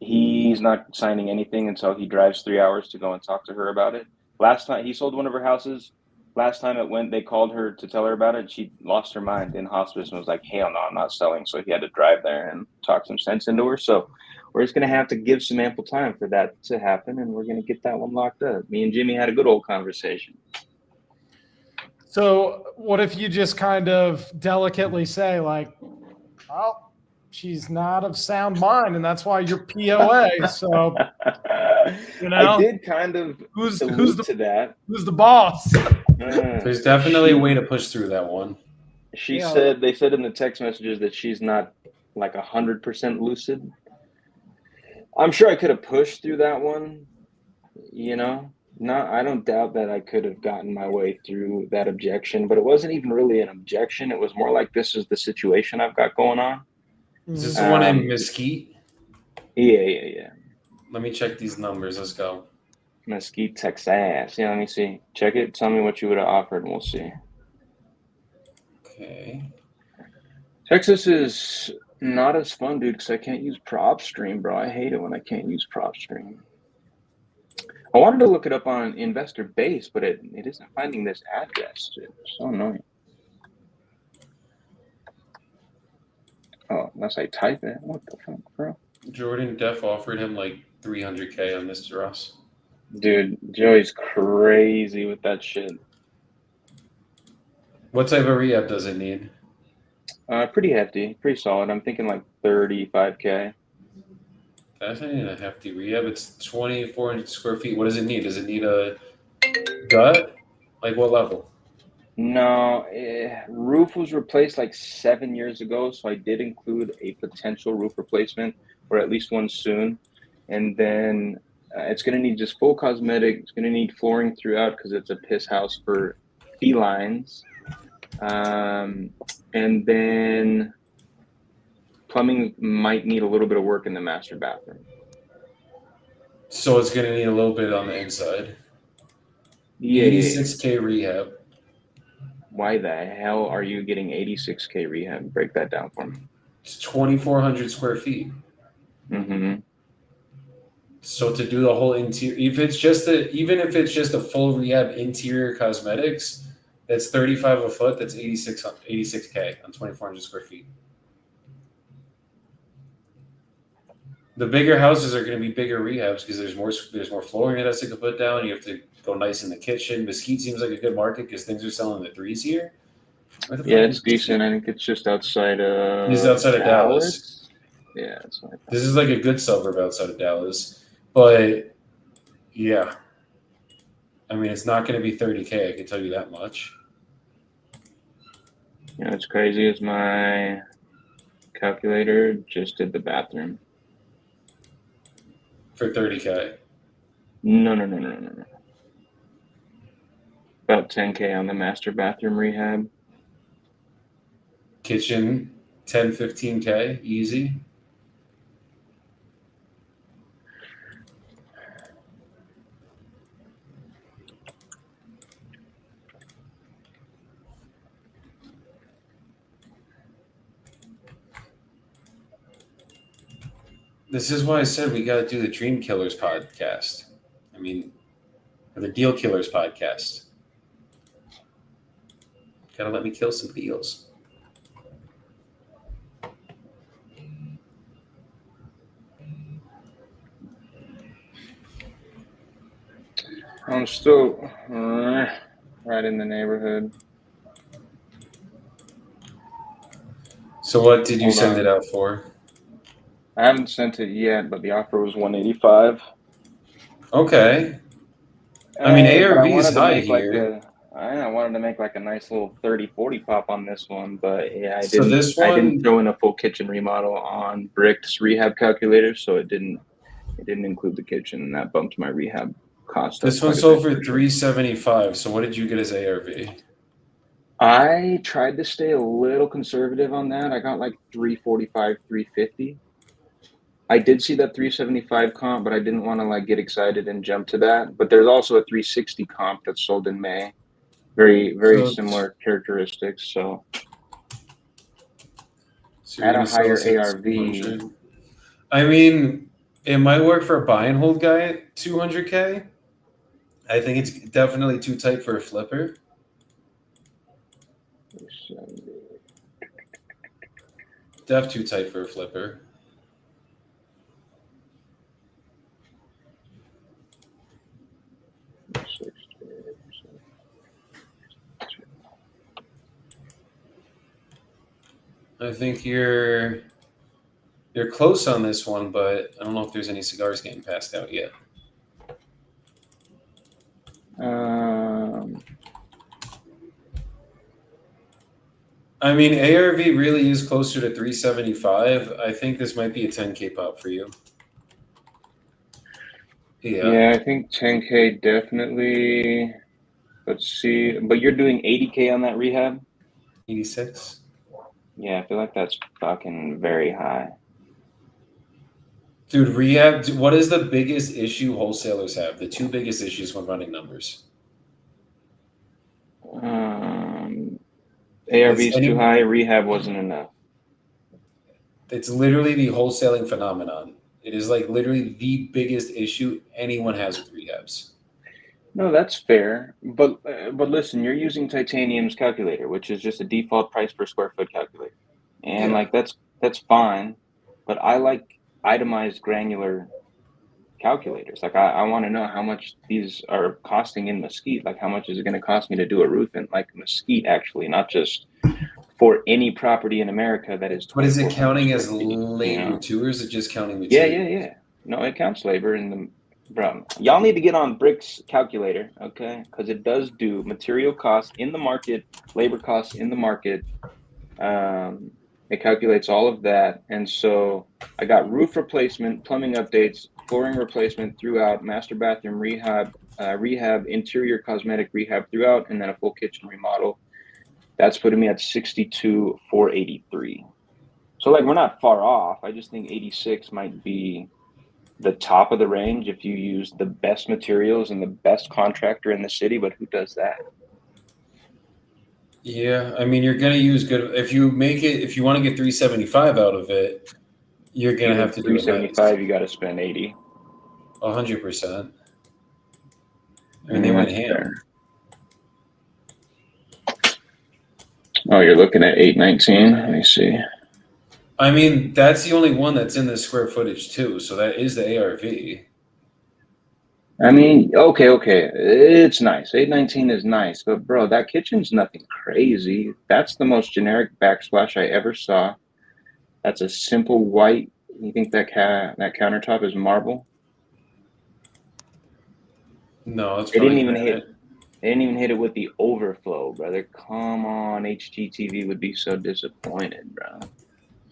he's not signing anything until he drives 3 hours to go and talk to her about it. Last time he sold one of her houses. Last time it went, they called her to tell her about it. She lost her mind in hospice and was like, hell no, I'm not selling. So he had to drive there and talk some sense into her. So we're just going to have to give some ample time for that to happen. And we're going to get that one locked up. Me and Jimmy had a good old conversation. So what if you just kind of delicately say like, well, she's not of sound mind, and that's why you're POA. So you know, I did kind of who's allude to that. Who's the boss? There's definitely a way to push through that one. She Yeah. said they said in the text messages that she's not like 100% lucid. I'm sure I could have pushed through that one, you know. I don't doubt that I could have gotten my way through that objection, but it wasn't even really an objection. It was more like, this is the situation I've got going on. Is this the one in Mesquite? Yeah. Let me check these numbers. Let's go. Mesquite, Texas. Yeah, let me see. Check it. Tell me what you would have offered, and we'll see. Okay. Texas is not as fun, dude, because I can't use PropStream, bro. I hate it when I can't use PropStream. I wanted to look it up on Investor Base, but it isn't finding this address. Dude. It's so annoying. Oh, unless I type it. What the fuck, bro? Jordan Def offered him like $300K on Mr. Ross. Dude, Joey's crazy with that shit. What type of rehab does it need? Pretty hefty, pretty solid. I'm thinking like 35K. That's not even a hefty rehab. It's 2,400 square feet. What does it need? Does it need a gut? Like what level? No, roof was replaced like 7 years ago, so I did include a potential roof replacement, or at least one soon. And then it's going to need just full cosmetic. It's going to need flooring throughout because it's a piss house for felines. And then plumbing might need a little bit of work in the master bathroom. So it's going to need a little bit on the inside. Yeah. 86K rehab. Why the hell are you getting 86K rehab? Break that down for me. It's 2,400 square feet. Mm-hmm. So to do the whole interior, even if it's just a full rehab interior cosmetics, that's 35 a foot. That's 86K on 2,400 square feet. The bigger houses are going to be bigger rehabs because there's more flooring that has to go put down. You have to go nice in the kitchen. Mesquite seems like a good market because things are selling in the threes here. Where the Yeah, fuck it's is Mesquite? decent. I think it's just outside This is of outside of Dallas. Yeah, it's like that. This is like a good suburb outside of Dallas, but yeah, I mean it's not going to be 30K. I can tell you that much. You know, it's crazy is my calculator just did the bathroom. For 30K. No. About 10K on the master bathroom rehab. Kitchen 10, 15K, easy. This is why I said we got to do the Dream Killers podcast. I mean, or the Deal Killers podcast. Gotta let me kill some deals. I'm still right in the neighborhood. So what did you Hold send on. it out for? I haven't sent it yet, but the offer was 185. Okay. I mean, But ARV I is wanted to high make here. I wanted to make like a nice little 30-40 pop on this one, but yeah, So this I didn't one, throw in a full kitchen remodel on Brick's rehab calculator, so it didn't include the kitchen, and that bumped my rehab cost up this one quite a sold bit for for sure. 375. So what did you get as ARV? I tried to stay a little conservative on that. I got like 345, 350. I did see that 375 comp, but I didn't want to like get excited and jump to that. But there's also a 360 comp that sold in May. Very So similar characteristics. So you're at a gonna sell higher this at ARV, 200. I mean, it might work for a buy and hold guy at 200K. I think it's definitely too tight for a flipper. Too tight for a flipper. I think you're close on this one, but I don't know if there's any cigars getting passed out yet. I mean, ARV really is closer to 375. I think this might be a 10K pop for you. Yeah, I think 10K definitely. Let's see, but you're doing 80K on that rehab? 86. Yeah, I feel like that's fucking very high. Dude, rehab, what is the biggest issue wholesalers have? The two biggest issues when running numbers. ARV's too high, rehab wasn't enough. It's literally the wholesaling phenomenon. It is like literally the biggest issue anyone has with rehabs. No, that's fair. But listen, you're using Titanium's calculator, which is just a default price per square foot calculator. And Yeah. like that's fine. But I like itemized granular calculators. Like I want to know how much these are costing in Mesquite. Like how much is it going to cost me to do a roof in like Mesquite actually, not just for any property in America that is But is it 2,400 counting square as feet, labor too, or is it just counting Yeah. material? No, it counts labor in the bro. Y'all need to get on Brick's calculator, okay? Because it does do material costs in the market, labor costs in the market. It calculates all of that, and so I got roof replacement, plumbing updates, flooring replacement throughout, master bathroom rehab, interior cosmetic rehab throughout, and then a full kitchen remodel. That's putting me at 62,483. So like we're not far off. I just think 86 might be the top of the range if you use the best materials and the best contractor in the city, but who does that? Yeah, I mean, you're gonna use good if you make it. If you want to get 375 out of it, you're gonna have to do it nice. 375, you got to spend 80. 100%. I mean, they went That's ham. fair. Oh, you're looking at 819. Let me see. I mean, that's the only one that's in the square footage too. So that is the ARV. I mean, okay. It's nice. 819 is nice, but bro, that kitchen's nothing crazy. That's the most generic backsplash I ever saw. That's a simple white. You think that countertop is marble? No, it's They probably didn't even granite. They didn't even hit it with the overflow, brother. Come on, HGTV would be so disappointed, bro.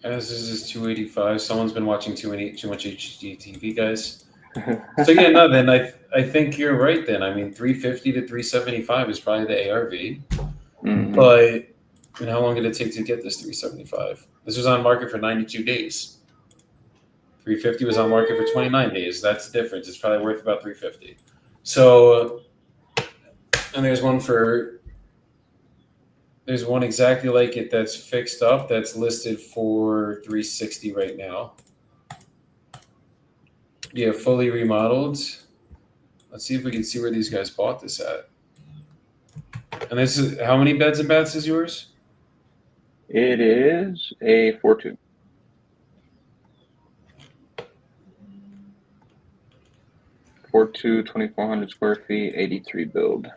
As is 285. Someone's been watching too much HGTV, guys. So yeah, no. Then I think you're right. Then I mean, 350 to 375 is probably the ARV. Mhm. But I mean, how long did it take to get this 375? This was on market for 92 days. 350 was on market for 29 days. That's the difference. It's probably worth about 350. So, and there's one exactly like it that's fixed up that's listed for 360 right now. Yeah, fully remodeled. Let's see if we can see where these guys bought this at. And this is how many beds and baths is yours? It is a 4.2. 4.2, 2,400 square feet, 83 build.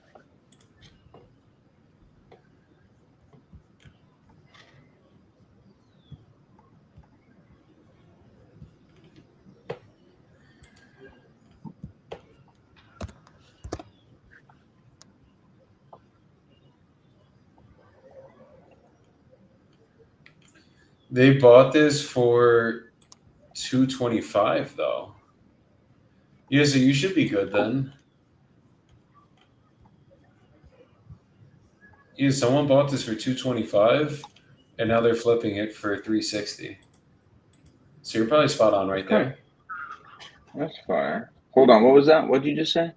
They bought this for 225 though. Yeah, so you should be good then. Yeah, someone bought this for 225 and now they're flipping it for 360. So you're probably spot on right there. That's fire. Hold on, what was that? What did you just say?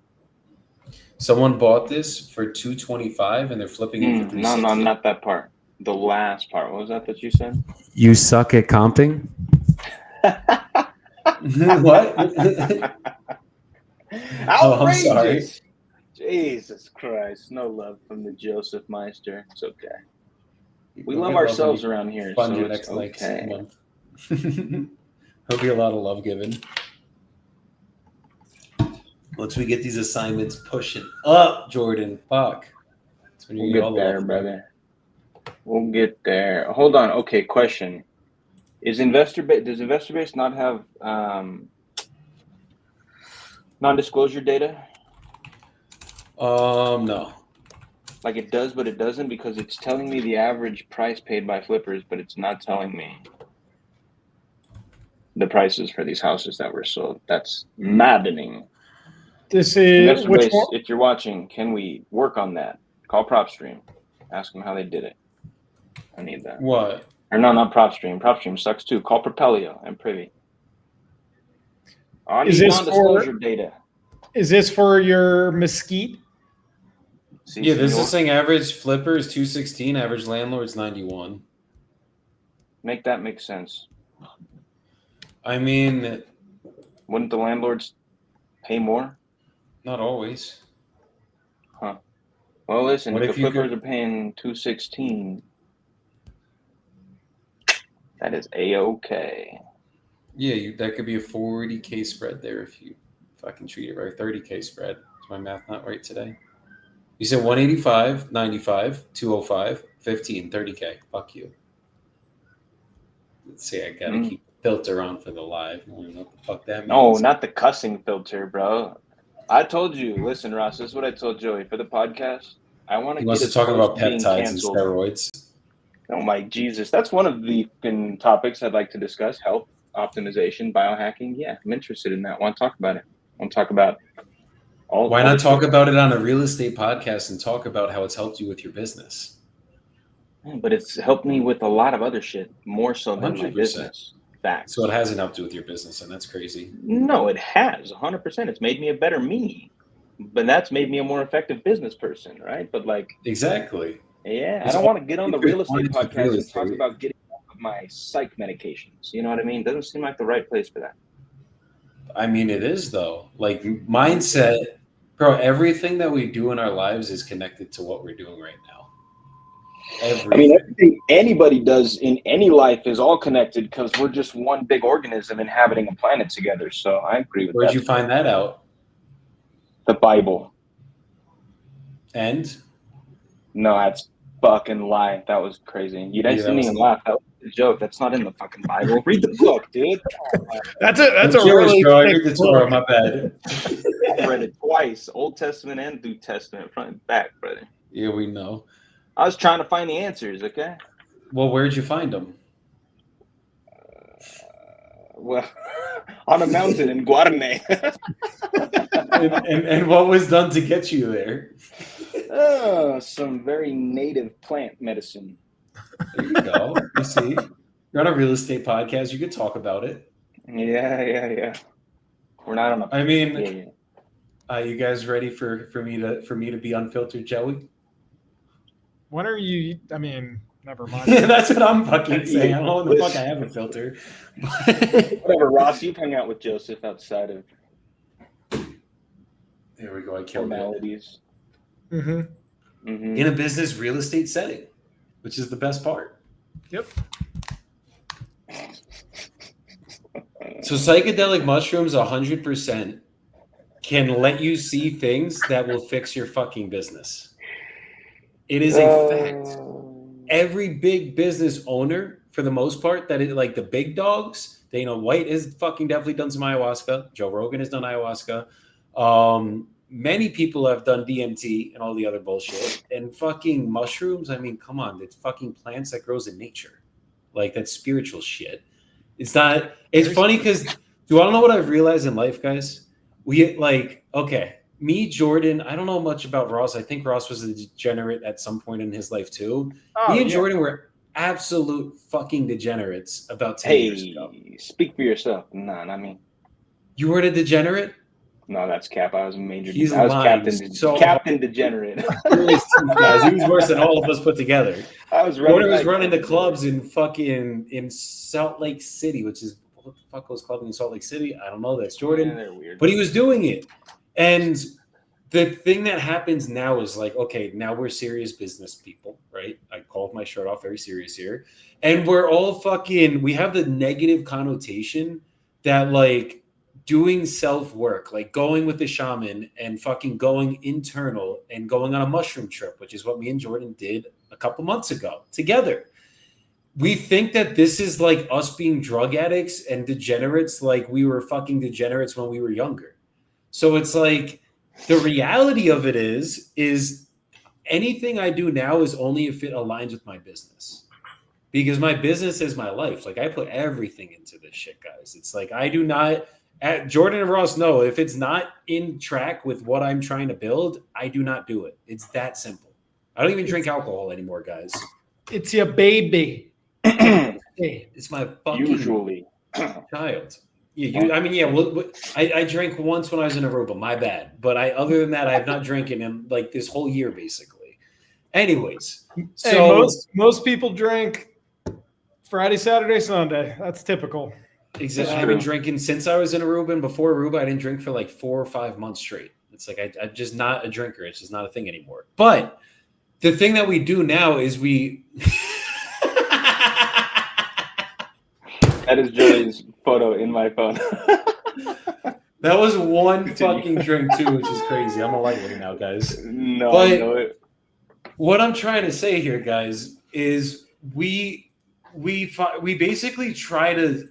Someone bought this for 225 and they're flipping it for 360. No, not that part. The last part. What was that you said? You suck at comping? What? Outrageous! Oh, I'm sorry. Jesus Christ. No love from the Joseph Meister. It's okay. We We'll love get love ourselves when you around here, fund so your it's next okay. month. There'll be a lot of love given. Once we get these assignments pushing up, Jordan, fuck. That's when you We'll get all get the there, love. brother. We'll get there. Hold on. Okay, question. Does investor base not have non-disclosure data? No. Like it does, but it doesn't, because it's telling me the average price paid by flippers, but it's not telling me the prices for these houses that were sold. That's maddening. This is Investor which base, one? if you're watching, can we work on that? Call PropStream. Ask them how they did it. I need that. What? Or no, not PropStream. PropStream sucks too. Call Propelio and Privy. I Is need this non-disclosure data. Is this for your mesquite? See, Yeah, this senor? is saying average flipper is 216, average landlord's 91. Make that make sense. I mean, Wouldn't the landlords pay more? not always. Huh. Well, listen, What if if the you flippers could- are paying 216, that is A-okay. Yeah, that could be a 40K spread there if I can treat it right. 30K spread. Is my math not right today? You said 185, 95, 205, 15, 30K. Fuck you. Let's see, I gotta keep the filter on for the live. I don't even know what the fuck that means. No, not the cussing filter, bro. I told you. Listen, Ross, this is what I told Joey for the podcast. I want He to wants get to as talk close about to being peptides and canceled. steroids. Oh my Jesus, that's one of the topics I'd like to discuss: health optimization, biohacking. Yeah, I'm interested in that. Want to talk about it? Want to talk about all? Why all not the talk shit. about it on a real estate podcast and talk about how it's helped you with your business? But it's helped me with a lot of other shit, more so than my 100%. business. Facts. So it hasn't helped you with your business, and that's crazy. No, it has 100%. It's made me a better me, but that's made me a more effective business person, right? But like, Exactly. Yeah, I It's don't all want to get on the because real estate one is with podcast real and talk estate. about getting off of my psych medications. You know what I mean? Doesn't seem like the right place for that. I mean, it is though. Like mindset, bro. Everything that we do in our lives is connected to what we're doing right now. I mean, Everything. everything anybody does in any life is all connected because we're just one big organism inhabiting a planet together. So I agree with Where'd that. you find that out? The Bible. And No, that's fucking lie. That was crazy. You Yeah, didn't that was even the- laugh. That was a joke. That's not in the fucking Bible. Read the book, dude. That's I'm a Jewish, really bro. I thick read the book. Torah. My bad. I've read it twice, Old Testament and New Testament, front and back, brother. Yeah, we know. I was trying to find the answers, okay? Well, where'd you find them? Well, on a mountain in Guarne. And what was done to get you there? Oh, some very native plant medicine. There you go. You see, you're on a real estate podcast. You could talk about it. Yeah. We're not on a. I mean, Yeah. you guys ready for me to be unfiltered, Joey? When are you? I mean, never mind. That's what I'm fucking saying. I don't know when the fuck I have a filter. Whatever, Ross. You've hung out with Joseph outside of There we go. I killed it. formalities. Mm-hmm. Mhm. In a business real estate setting, which is the best part. Yep. So psychedelic mushrooms 100% can let you see things that will fix your fucking business. It is a fact. Every big business owner, for the most part, that is like the big dogs, Dana White has fucking definitely done some ayahuasca. Joe Rogan has done ayahuasca. Many people have done DMT and all the other bullshit. And fucking mushrooms, I mean, come on, it's fucking plants that grows in nature. Like, that's spiritual shit. It's not, it's funny because, do you want to know what I've realized in life, guys? We, like, okay, me, Jordan, I don't know much about Ross. I think Ross was a degenerate at some point in his life too. Me and Jordan were absolute fucking degenerates about 10 years ago. Hey, speak for yourself. No, not me. You weren't a degenerate? No, that's Cap. I was a major. He's I was lying captain. so Captain degenerate. Guys, he was worse than all of us put together. I was Jordan running. was running the clubs in fucking in Salt Lake City, which is what the fuck was clubbing in Salt Lake City? I don't know. That's Jordan. Yeah, they're weird. But he was doing it. And the thing that happens now is like, okay, now we're serious business people, right? I called my shirt off very serious here. And we're all fucking, we have the negative connotation that like doing self-work, like going with the shaman and fucking going internal and going on a mushroom trip, which is what me and Jordan did a couple months ago together. We think that this is like us being drug addicts and degenerates, like we were fucking degenerates when we were younger. So it's like, the reality of it is anything I do now is only if it aligns with my business, because my business is my life. Like I put everything into this shit, guys. It's like, I do not, Jordan and Ross know if it's not in track with what I'm trying to build, I do not do it. It's that simple. I don't even drink alcohol anymore, guys. It's your baby. It's my fucking Usually. child. Yeah, I mean, yeah. I drank once when I was in Aruba. My bad. But other than that, I have not drinking in like this whole year, basically. Anyways, so hey, most people drink Friday, Saturday, Sunday. That's typical. exactly. I've been drinking since I was in Aruba, and before Aruba, I didn't drink for like 4 or 5 months straight. It's like I'm just not a drinker. It's just not a thing anymore. But the thing that we do now is we. That is Joey's photo in my phone. That was one Continue. fucking drink too, which is crazy. I'm a lightweight now, guys. No, But- I know it. What I'm trying to say here, guys, is we basically try to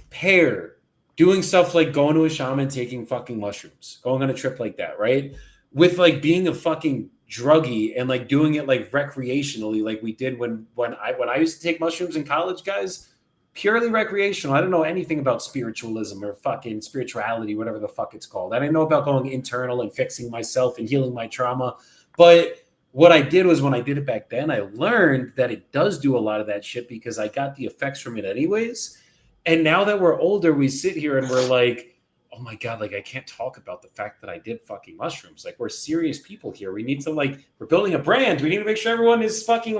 pair doing stuff like going to a shaman, taking fucking mushrooms, going on a trip like that, right? With like being a fucking druggie and like doing it like recreationally, like we did when I used to take mushrooms in college, guys. Purely recreational. I don't know anything about spiritualism or fucking spirituality, whatever the fuck it's called. I didn't know about going internal and fixing myself and healing my trauma. But what I did was when I did it back then, I learned that it does do a lot of that shit because I got the effects from it anyways. And now that we're older, we sit here and we're like, oh my God, like I can't talk about the fact that I did fucking mushrooms. Like we're serious people here. We need to we're building a brand. We need to make sure everyone is fucking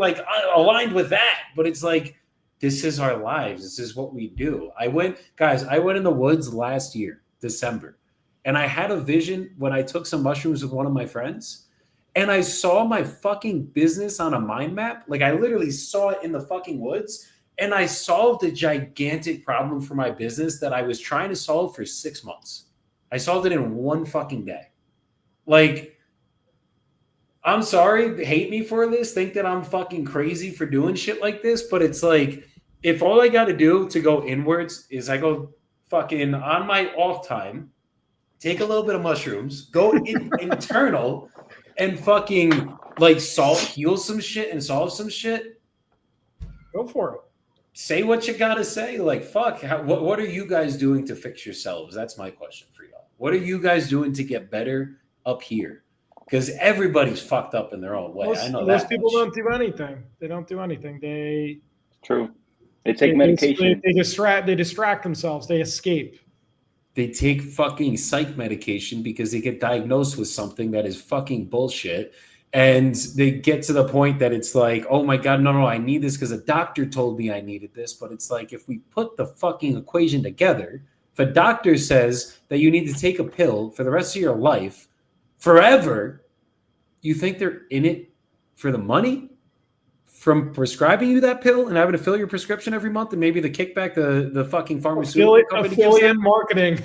aligned with that. But it's like, this is our lives. This is what we do. I went in the woods last year, December, and I had a vision when I took some mushrooms with one of my friends and I saw my fucking business on a mind map. Like I literally saw it in the fucking woods. And I solved a gigantic problem for my business that I was trying to solve for 6 months. I solved it in one fucking day. Like, I'm sorry, hate me for this, think that I'm fucking crazy for doing shit like this, but it's like, if all I got to do to go inwards is I go fucking on my off time, take a little bit of mushrooms, go internal and fucking heal some shit and solve some shit. Go for it. Say what you gotta say. Like, fuck. What are you guys doing to fix yourselves? That's my question for y'all. What are you guys doing to get better up here? Because everybody's fucked up in their own way. I know most that people much. don't do anything. They don't do anything. True. They take medication. They distract themselves. They escape. They take fucking psych medication because they get diagnosed with something that is fucking bullshit. And they get to the point that it's like, oh my God, no, I need this because a doctor told me I needed this. But it's like, if we put the fucking equation together, if a doctor says that you need to take a pill for the rest of your life forever, you think they're in it for the money from prescribing you that pill and having to fill your prescription every month and maybe the kickback the fucking pharmaceutical company gives affiliate them? marketing.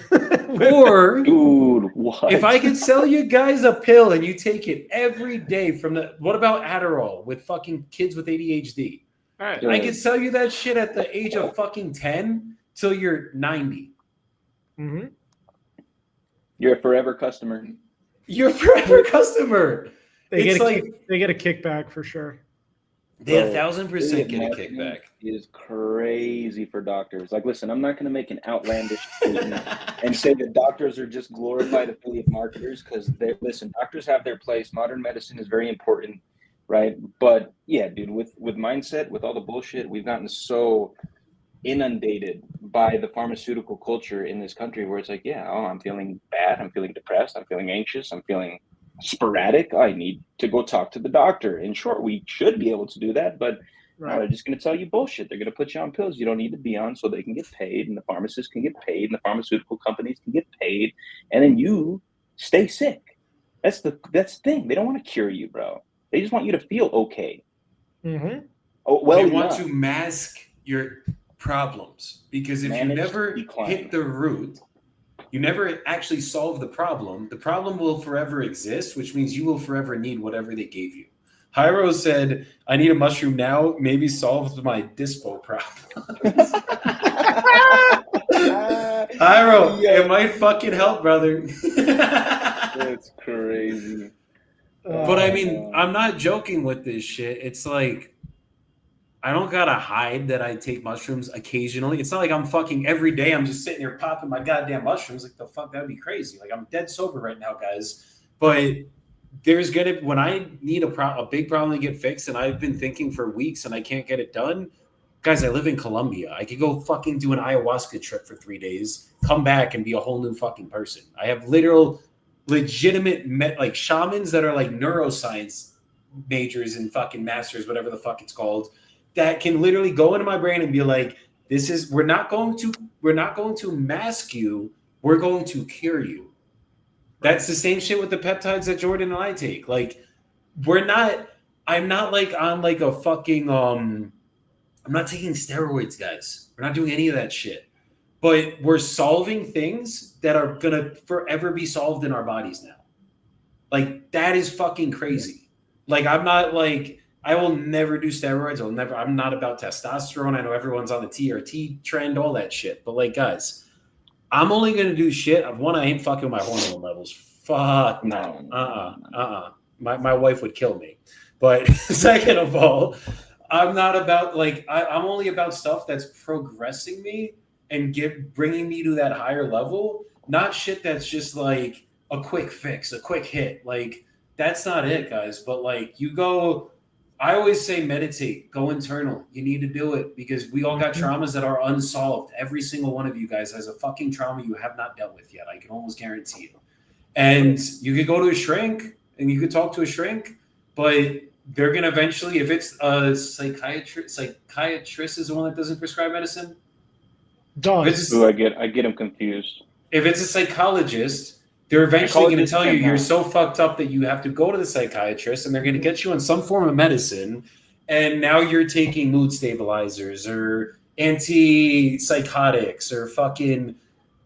Or Dude, what? if I could sell you guys a pill and you take it every day what about Adderall with fucking kids with ADHD? All right. I could sell you that shit at the age of fucking 10 till you're 90. Mm-hmm. You're a forever customer. You're a forever customer. They It's get a kickback for sure. They 1,000% get a kickback. Is crazy for doctors. Like, listen, I'm not going to make an outlandish statement and say that doctors are just glorified affiliate marketers because listen, doctors have their place. Modern medicine is very important, right? But yeah, dude, with mindset, with all the bullshit, we've gotten so inundated by the pharmaceutical culture in this country where it's like, yeah, oh, I'm feeling bad, I'm feeling depressed, I'm feeling anxious, I'm feeling sporadic, I need to go talk to the doctor. In short, we should be able to do that, but no, they're just going to tell you bullshit. They're going to put you on pills you don't need to be on so they can get paid, and the pharmacists can get paid, and the pharmaceutical companies can get paid, and then you stay sick. That's the thing. They don't want to cure you, bro. They just want you to feel okay. Mm-hmm. Oh, well, they want to mask your problems because if you never hit the root, you never actually solve the problem will forever exist, which means you will forever need whatever they gave you. Hyro said, I need a mushroom now, maybe solves my dispo problem. Hyro, it might fucking help, brother. That's crazy. But I mean, I'm not joking with this shit. It's like, I don't gotta hide that I take mushrooms occasionally. It's not like I'm fucking every day. I'm just sitting here popping my goddamn mushrooms. Like the fuck, that'd be crazy. Like I'm dead sober right now, guys. But when I need a big problem to get fixed, and I've been thinking for weeks and I can't get it done. Guys, I live in Colombia. I could go fucking do an ayahuasca trip for 3 days, come back and be a whole new fucking person. I have legitimate shamans that are like neuroscience majors and fucking masters, whatever the fuck it's called, that can literally go into my brain and be like, we're not going to mask you, we're going to cure you. That's the same shit with the peptides that Jordan and I take. Like, I'm not like on like a fucking I'm not taking steroids, guys. We're not doing any of that shit. But we're solving things that are gonna forever be solved in our bodies now. Like, that is fucking crazy. Like, I'm not like, I will never do steroids. I'm not about testosterone. I know everyone's on the TRT trend, all that shit. But like, guys, I'm only going to do shit. One, I ain't fucking with my hormone levels. Fuck no. My wife would kill me. But second of all, I'm not about I'm only about stuff that's progressing me and bringing me to that higher level. Not shit that's just like a quick fix, a quick hit. Like, that's not it, guys. But like, you go I always say meditate, go internal. You need to do it because we all got traumas that are unsolved. Every single one of you guys has a fucking trauma you have not dealt with yet. I can almost guarantee you. And you could go to a shrink and you could talk to a shrink, but they're going to eventually, if it's a psychiatrist is the one that doesn't prescribe medicine. Does. Ooh, I get them confused. If it's a psychologist, they're eventually going to Psychologists tell you can you're help. so fucked up that you have to go to the psychiatrist and they're going to get you on some form of medicine. And now you're taking mood stabilizers or antipsychotics or fucking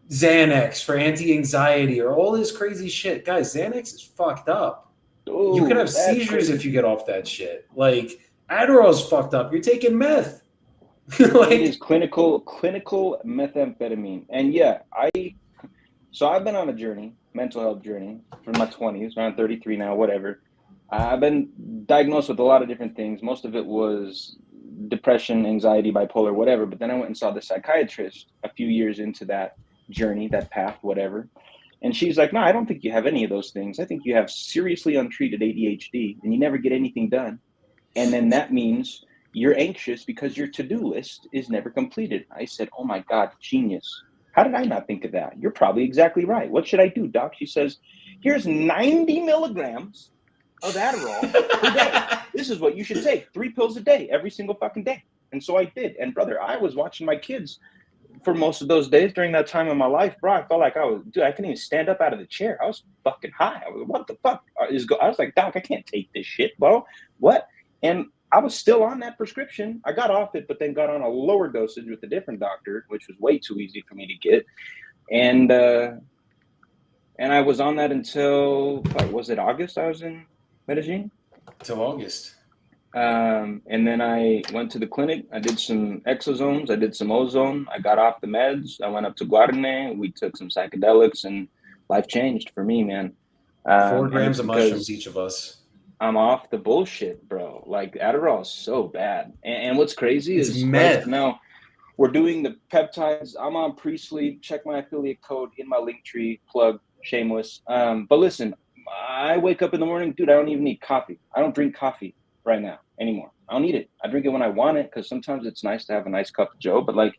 Xanax for anti-anxiety or all this crazy shit. Guys, Xanax is fucked up. Ooh, You could have that's seizures crazy. if you get off that shit. Like Adderall's fucked up. You're taking meth. It Like, is clinical methamphetamine. And yeah, I've been on a journey, mental health journey, from my 20s, around 33 now, whatever. I've been diagnosed with a lot of different things. Most of it was depression, anxiety, bipolar, whatever. But then I went and saw the psychiatrist a few years into that journey, that path, whatever. And she's like, no, I don't think you have any of those things. I think you have seriously untreated ADHD and you never get anything done. And then that means you're anxious because your to-do list is never completed. I said, oh my God, genius. How did I not think of that? You're probably exactly right. What should I do, doc? She says, here's 90 milligrams of Adderall per day. This is what you should take. 3 pills a day, every single fucking day. And so I did. And brother, I was watching my kids for most of those days during that time in my life, bro. I felt like I couldn't even stand up out of the chair. I was fucking high. I was, what the fuck is I was like, doc, I can't take this shit, bro. What? And I was still on that prescription. I got off it, but then got on a lower dosage with a different doctor, which was way too easy for me to get. And I was on that until, was it August I was in Medellin? till August. And then I went to the clinic. I did some exosomes. I did some ozone. I got off the meds. I went up to Guarne. We took some psychedelics and life changed for me, man. 4 grams of mushrooms each of us. I'm off the bullshit, bro. Like Adderall is so bad. And what's crazy It's is meth. right now we're doing the peptides. I'm on pre-sleep. Check my affiliate code in my link tree. Plug, shameless. But listen, I wake up in the morning, dude, I don't even need coffee. I don't drink coffee right now anymore. I don't need it. I drink it when I want it because sometimes it's nice to have a nice cup of joe. But like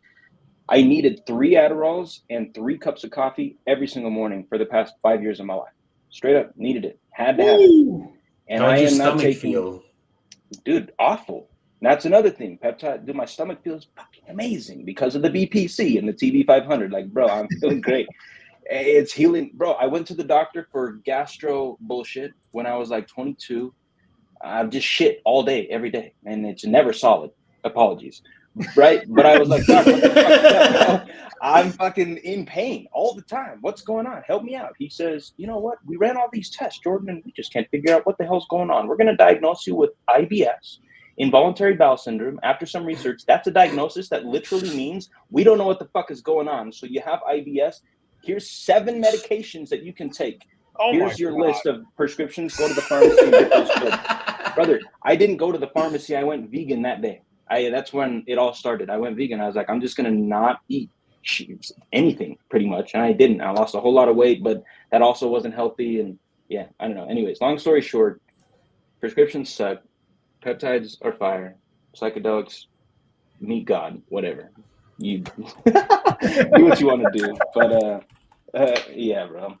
I needed 3 Adderalls and 3 cups of coffee every single morning for the past 5 years of my life. Straight up, needed it. Had to have it. And How'd I your am not stomach taking, feel? dude, awful. That's another thing. Peptide, dude, my stomach feels fucking amazing because of the BPC and the TB 500. Like, bro, I'm feeling great. It's healing. Bro, I went to the doctor for gastro bullshit when I was like 22. I've just shit all day, every day, and it's never solid. Apologies. Right? But I was like, doc, what the fuck is that, bro? I'm fucking in pain all the time. What's going on? Help me out. He says, you know what? We ran all these tests, Jordan, and we just can't figure out what the hell's going on. We're going to diagnose you with IBS, involuntary bowel syndrome. After some research, that's a diagnosis that literally means we don't know what the fuck is going on. So you have IBS. Here's 7 medications that you can take. Here's your list of prescriptions. Go to the pharmacy and get those filled. Brother, I didn't go to the pharmacy. I went vegan that day. That's when it all started. I went vegan. I was like, I'm just going to not eat anything pretty much. And I didn't. I lost a whole lot of weight, but that also wasn't healthy. And yeah, I don't know. Anyways, long story short, prescriptions suck. Peptides are fire. Psychedelics, meet God, whatever. You do what you want to do. But yeah, bro.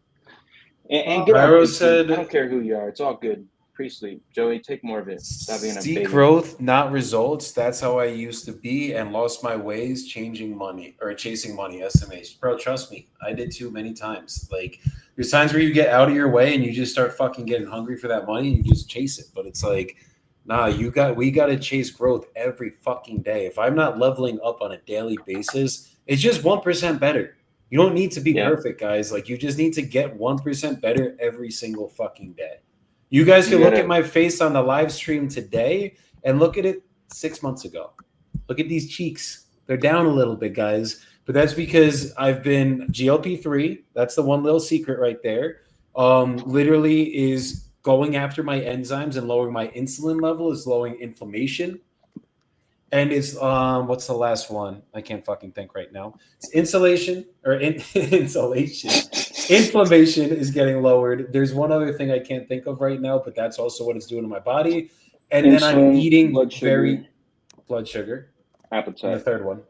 And get Pyro off YouTube. said- I don't care who you are. It's all good. Pre-sleep. Joey, take more of it. Stop being a Seek baby. growth, not results. That's how I used to be and lost my ways chasing money. SMH. Bro, trust me. I did too many times. Like there's times where you get out of your way and you just start fucking getting hungry for that money and you just chase it. But it's like, nah, we gotta chase growth every fucking day. If I'm not leveling up on a daily basis, it's just 1% better. You don't need to be perfect, guys. Like you just need to get 1% better every single fucking day. You guys can look at my face on the live stream today and look at it 6 months ago. Look at these cheeks. They're down a little bit, guys. But that's because I've been GLP-3. That's the one little secret right there. Literally is going after my enzymes and lowering my insulin level is lowering inflammation. And it's what's the last one? I can't fucking think right now. It's insulation or insulation. Inflammation is getting lowered. There's one other thing I can't think of right now, but that's also what it's doing to my body. And then I'm Insulin, eating blood sugar, blood sugar. And the appetite. third one,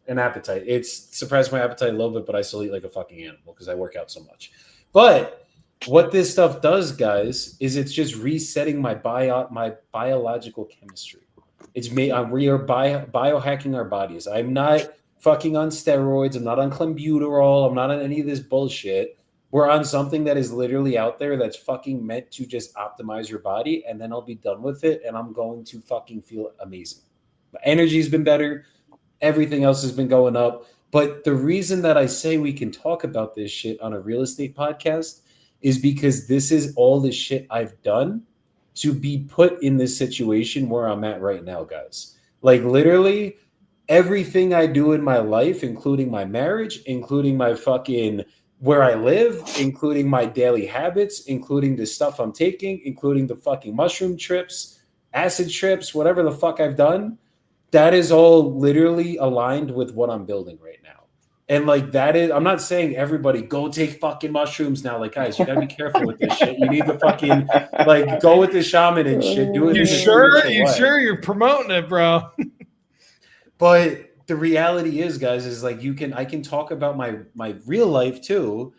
an appetite. It's suppressed my appetite a little bit, but I still eat like a fucking animal because I work out so much. But what this stuff does, guys, is it's just resetting my biological chemistry. It's me. We are biohacking our bodies. I'm not fucking on steroids. I'm not on clenbuterol. I'm not on any of this bullshit. We're on something that is literally out there that's fucking meant to just optimize your body, and then I'll be done with it, and I'm going to fucking feel amazing. My energy's been better. Everything else has been going up. But the reason that I say we can talk about this shit on a real estate podcast is because this is all the shit I've done to be put in this situation where I'm at right now, guys. Like literally everything I do in my life, including my marriage, including my fucking where I live, including my daily habits, including the stuff I'm taking, including the fucking mushroom trips, acid trips, whatever the fuck I've done, that is all literally aligned with what I'm building right now. And like that is, I'm not saying everybody go take fucking mushrooms now. Like, guys, you gotta be careful with this shit. You need to fucking like go with the shaman and shit. Do it. You in a sure? spiritual You way. sure you're promoting it, bro? But the reality is, guys, is like I can talk about my real life too,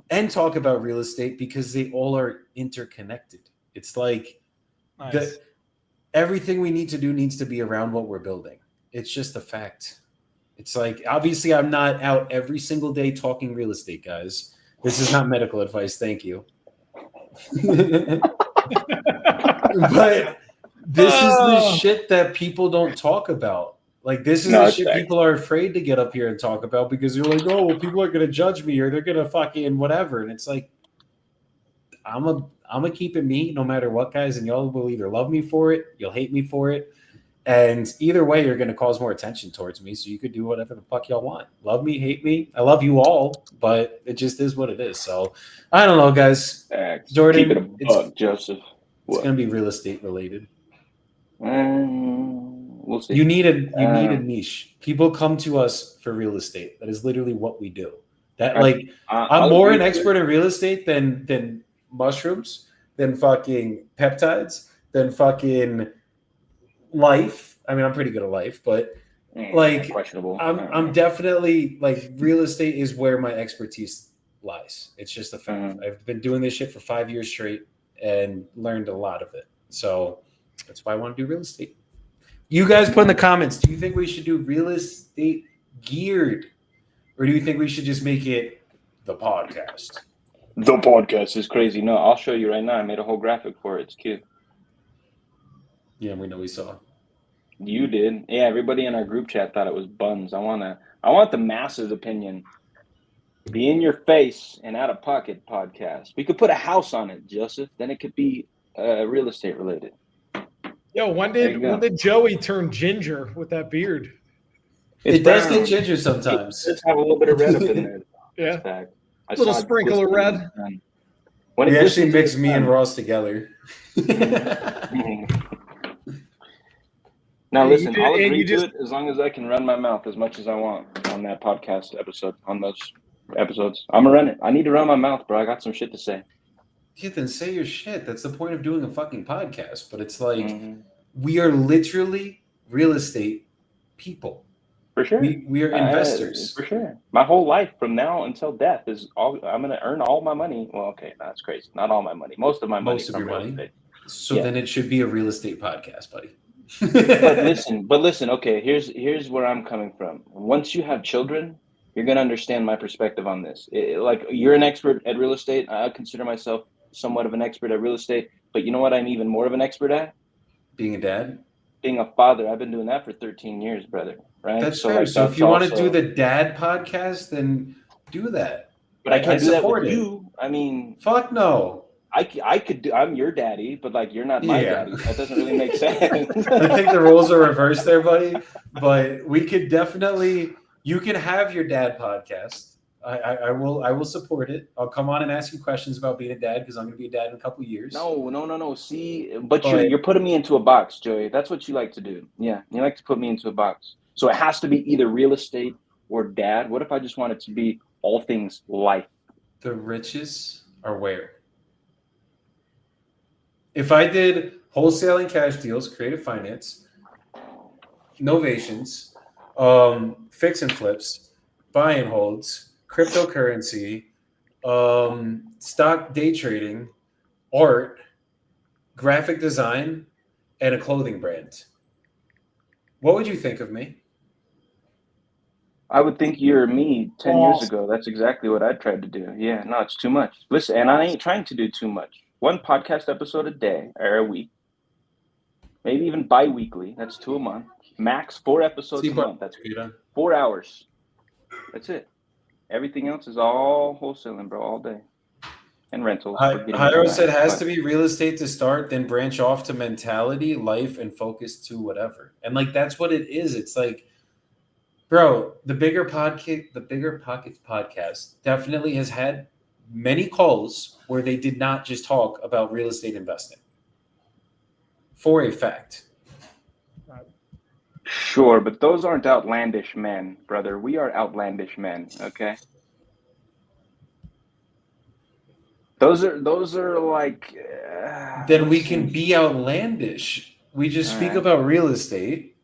and talk about real estate because they all are interconnected. It's like Nice. everything we need to do needs to be around what we're building. It's just a fact. It's like, obviously, I'm not out every single day talking real estate, guys. This is not medical advice. Thank you. But this is the shit that people don't talk about. Like, this is No, the it's shit facts. people are afraid to get up here and talk about because they're like, oh, well, people are going to judge me or they're going to fucking whatever. And it's like, I'm a keep it me no matter what, guys. And y'all will either love me for it, you'll hate me for it. And either way, you're going to cause more attention towards me. So you could do whatever the fuck y'all want. Love me, hate me. I love you all, but it just is what it is. So I don't know, guys. Facts. Jordan, Keep it a buck, Joseph. It's What? going to be real estate related. We'll see. You need a niche. People come to us for real estate. That is literally what we do. That like I'm more an expert in real estate than mushrooms, than fucking peptides, than fucking life. I mean, I'm pretty good at life, but like questionable. I'm definitely like real estate is where my expertise lies. It's just a fact. I've been doing this shit for 5 years straight and learned a lot of it. So that's why I want to do real estate. You guys put in the comments, do you think we should do real estate geared? Or do you think we should just make it the podcast? The podcast is crazy. No, I'll show you right now. I made a whole graphic for it. It's cute. Yeah, we know we saw. You did. Yeah, everybody in our group chat thought it was buns. I want the masses' opinion. Be in your face and out of pocket podcast. We could put a house on it, Joseph. Then it could be real estate related. Yo, when did Joey turn ginger with that beard? It does get ginger sometimes. It does have a little bit of red up in there. Yeah. A little sprinkle of red. When he actually mixed me and Ross together. Now listen, I'll agree to it as long as I can run my mouth as much as I want on that podcast episode, on those episodes. I'm gonna run it. I need to run my mouth, bro. I got some shit to say. Yeah, then say your shit. That's the point of doing a fucking podcast. But it's like we are literally real estate people. For sure. We are investors. For sure. My whole life from now until death is all I'm gonna earn all my money. Well, okay, that's crazy. Not all my money. Most of my money. Most of your money. Estate. So then it should be a real estate podcast, buddy. but listen, okay, here's where I'm coming from. Once you have children, you're gonna understand my perspective on this. Like you're an expert at real estate. I consider myself somewhat of an expert at real estate, but you know what I'm even more of an expert at? Being a dad? Being a father. I've been doing that for 13 years, brother. Right? That's fair. So if you want to do the dad podcast, then do that. But I can't do that with you. I mean, fuck no. I could do. I'm your daddy, but like you're not my daddy. That doesn't really make sense. I think the roles are reversed there, buddy. But we could definitely. You can have your dad podcast. I will support it. I'll come on and ask you questions about being a dad because I'm going to be a dad in a couple of years. No. See, but you're putting me into a box, Joey. That's what you like to do. Yeah, you like to put me into a box. So it has to be either real estate or dad. What if I just want it to be all things life? The riches are where? If I did wholesaling cash deals, creative finance, novations, fix and flips, buy and holds, cryptocurrency, stock day trading, art, graphic design, and a clothing brand. What would you think of me? I would think you're me 10 years Awesome. ago. That's exactly what I tried to do. Yeah, no, it's too much. Listen, and I ain't trying to do too much. One podcast episode a day or a week, maybe even bi-weekly. That's 2 a month. Max 4 episodes a month. That's 4 hours. That's it. Everything else is all wholesaling, bro, all day. And rentals. We're getting into Jairo that, said has but- to be real estate to start, then branch off to mentality, life, and focus to whatever. And like that's what it is. It's like, bro, the Bigger Pockets podcast definitely has had many calls where they did not just talk about real estate investing. For a fact. Sure, but those aren't outlandish men, brother. We are outlandish men, okay? Those are like. Then we can be outlandish. We just speak about real estate.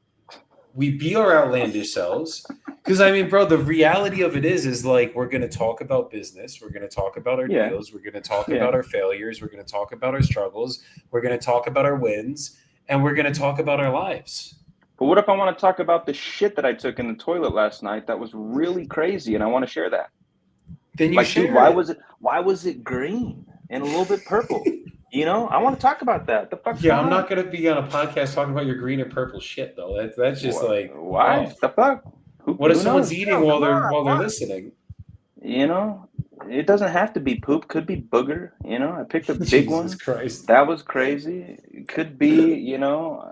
We be our outlandish selves. Because I mean, bro, the reality of it is like we're going to talk about business. We're going to talk about our deals. We're going to talk about our failures. We're going to talk about our struggles. We're going to talk about our wins, and we're going to talk about our lives. But what if I want to talk about the shit that I took in the toilet last night that was really crazy, and I want to share that? Then you like, share dude, why was it green and a little bit purple? You know, I want to talk about that. The fuck? Yeah, I'm not going to be on a podcast talking about your green and purple shit though. That's just like why? Oh. The fuck? What if someone's knows? eating while they're listening? You know, it doesn't have to be poop. Could be booger. You know, I picked a big Jesus one. Christ. That was crazy. It could be, you know.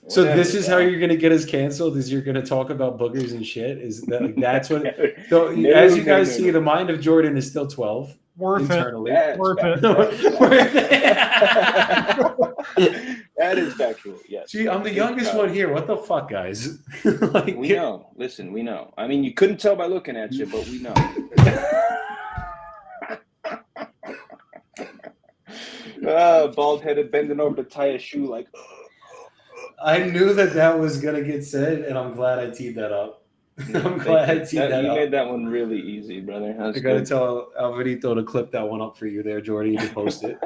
So this is how you're gonna get us canceled? Is you're gonna talk about boogers and shit? Is that like that's what? So as you guys see, the mind of Jordan is still 12 Worth internally. it. Worth it. That is factual. Yes. Gee, I'm the youngest one here. What the fuck, guys? Like, we know. Listen, we know. I mean, you couldn't tell by looking at you, but we know. Bald-headed, bending over to tie a shoe like. I knew that was gonna get said, and I'm glad I teed that up. I'm glad I teed that up. You made that one really easy, brother. I gotta tell Alvarito to clip that one up for you there, Jordy, to post it.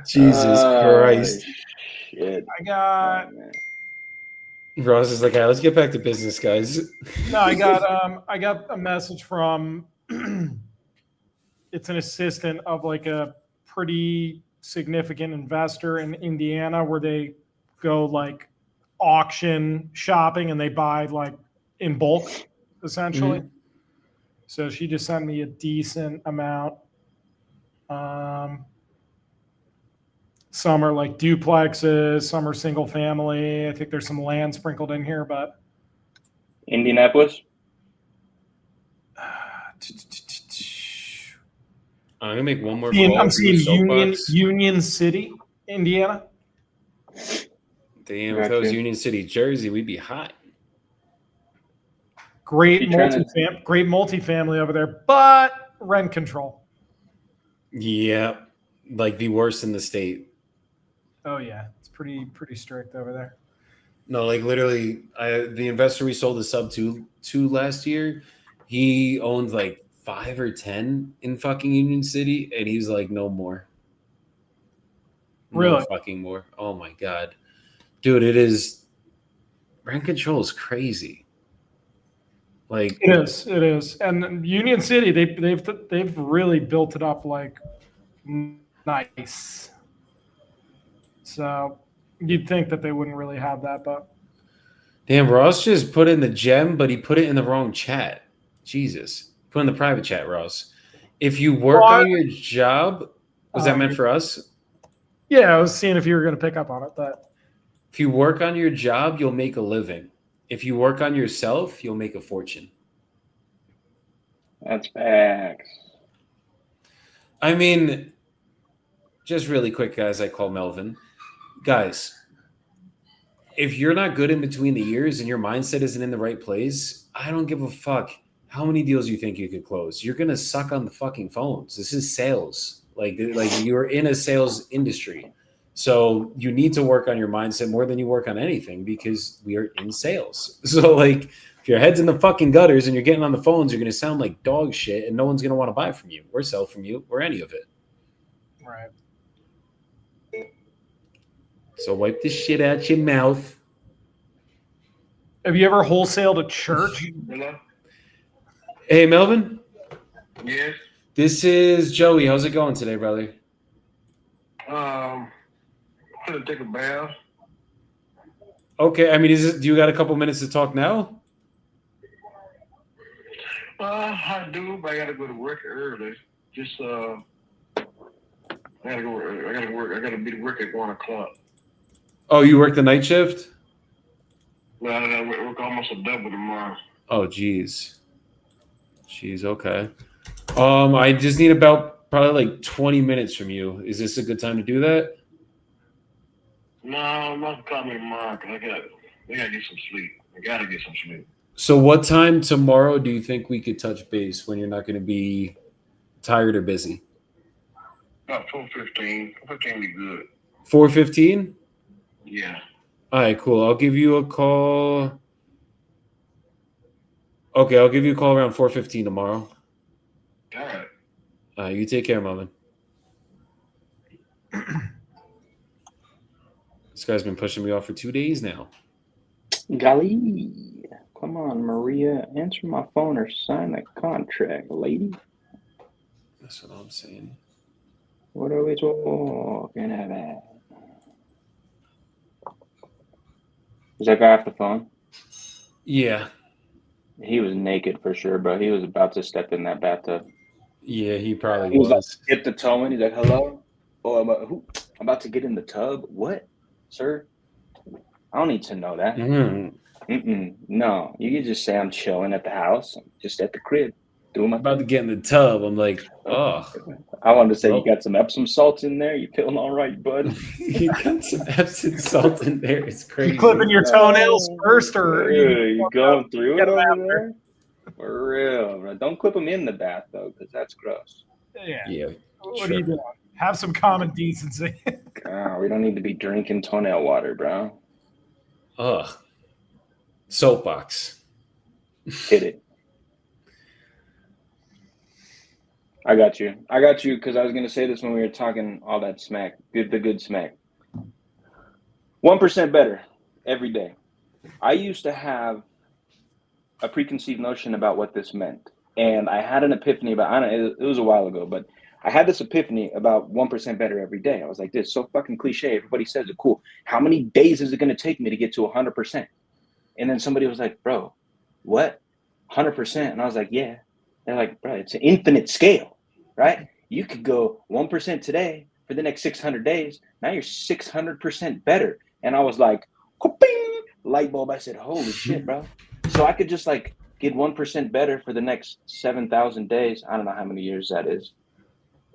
Jesus Christ. Shit. I got. Ross is like, let's get back to business, guys. No, I got a message from. It's an assistant of like a pretty significant investor in Indiana where they go like auction shopping and they buy like in bulk essentially. Mm-hmm. So she just sent me a decent amount. Some are like duplexes, some are single family. I think there's some land sprinkled in here, but Indianapolis. I'm gonna make one more. I'm seeing Union City, Indiana. Damn, if that was Union City, Jersey, we'd be hot. Great multifamily over there, but rent control. Yeah, like the worst in the state. Oh yeah, it's pretty strict over there. No, like literally, the investor we sold the sub to last year, he owned like 5 or 10 in fucking Union City, and he's like, no more. Really? No fucking more. Oh my god, dude, it is. Rent control is crazy. Like it is, and Union City, they've really built it up like nice. So you'd think that they wouldn't really have that, but damn, Ross just put in the gem, but he put it in the wrong chat. Jesus. Put in the private chat, Ross. If you work on your job, was that meant for us? Yeah, I was seeing if you were going to pick up on it. But if you work on your job, you'll make a living. If you work on yourself, you'll make a fortune. That's facts. I mean, just really quick, guys, I call Melvin. Guys, if you're not good in between the ears and your mindset isn't in the right place, I don't give a fuck how many deals you think you could close. You're going to suck on the fucking phones. This is sales. Like you're in a sales industry. So you need to work on your mindset more than you work on anything because we are in sales. So like if your head's in the fucking gutters and you're getting on the phones, you're going to sound like dog shit and no one's going to want to buy from you or sell from you or any of it. Right. So wipe this shit out your mouth. Have you ever wholesaled a church? Hello? Hey, Melvin. Yes. This is Joey. How's it going today, brother? I'm gonna take a bath. Okay. I mean, do you got a couple minutes to talk now? I do, but I gotta go to work early. Just I gotta go. I gotta work. I gotta be to work at 1:00. Oh, you work the night shift? Well, I gotta work almost a double tomorrow. Oh, geez. Jeez. Okay. I just need about probably like 20 minutes from you. Is this a good time to do that? No, I'm not call me tomorrow because I gotta get some sleep. I gotta get some sleep. So what time tomorrow do you think we could touch base when you're not going to be tired or busy? About 4:15. 4:15 be good. 4:15? Yeah. All right, cool. I'll give you a call. Okay, I'll give you a call around 4:15 tomorrow. All right. You take care, Melvin. This guy's been pushing me off for 2 days now. Golly. Come on, Maria. Answer my phone or sign the contract, lady. That's what I'm saying. What are we talking about? Is that guy off the phone? Yeah. He was naked for sure, bro. He was about to step in that bathtub. Yeah, he probably He was like, was. get the toe in. He's like, hello? Oh, I'm about to get in the tub. What, sir? I don't need to know that. No, you can just say I'm chilling at the house, just at the crib, doing my About to thing. get in the tub. I'm like, oh. I wanted to say, Well. you got some Epsom salts in there? You feeling all right, bud? You got some Epsom salt in there. It's crazy. You clipping your toenails first, or You going through Get it 'em over out there? For real, bro. Don't clip them in the bath, though, because that's gross. yeah. Yeah. What are you doing? Have some common decency. We don't need to be drinking toenail water, bro. Ugh. Soapbox. Hit it. I got you because I was going to say this when we were talking all that smack, the good smack. 1% better every day. I used to have a preconceived notion about what this meant. And I had an epiphany about, it was a while ago, but I had this epiphany about 1% better every day. I was like, this is so fucking cliche. Everybody says it. Cool. How many days is it going to take me to get to 100%? And then somebody was like, bro, what? 100%? And I was like, yeah. They're like, bro, it's an infinite scale, right? You could go 1% today for the next 600 days. Now you're 600% better. And I was like, bing, light bulb. I said, holy shit, bro. So I could just like get 1% better for the next 7,000 days. I don't know how many years that is.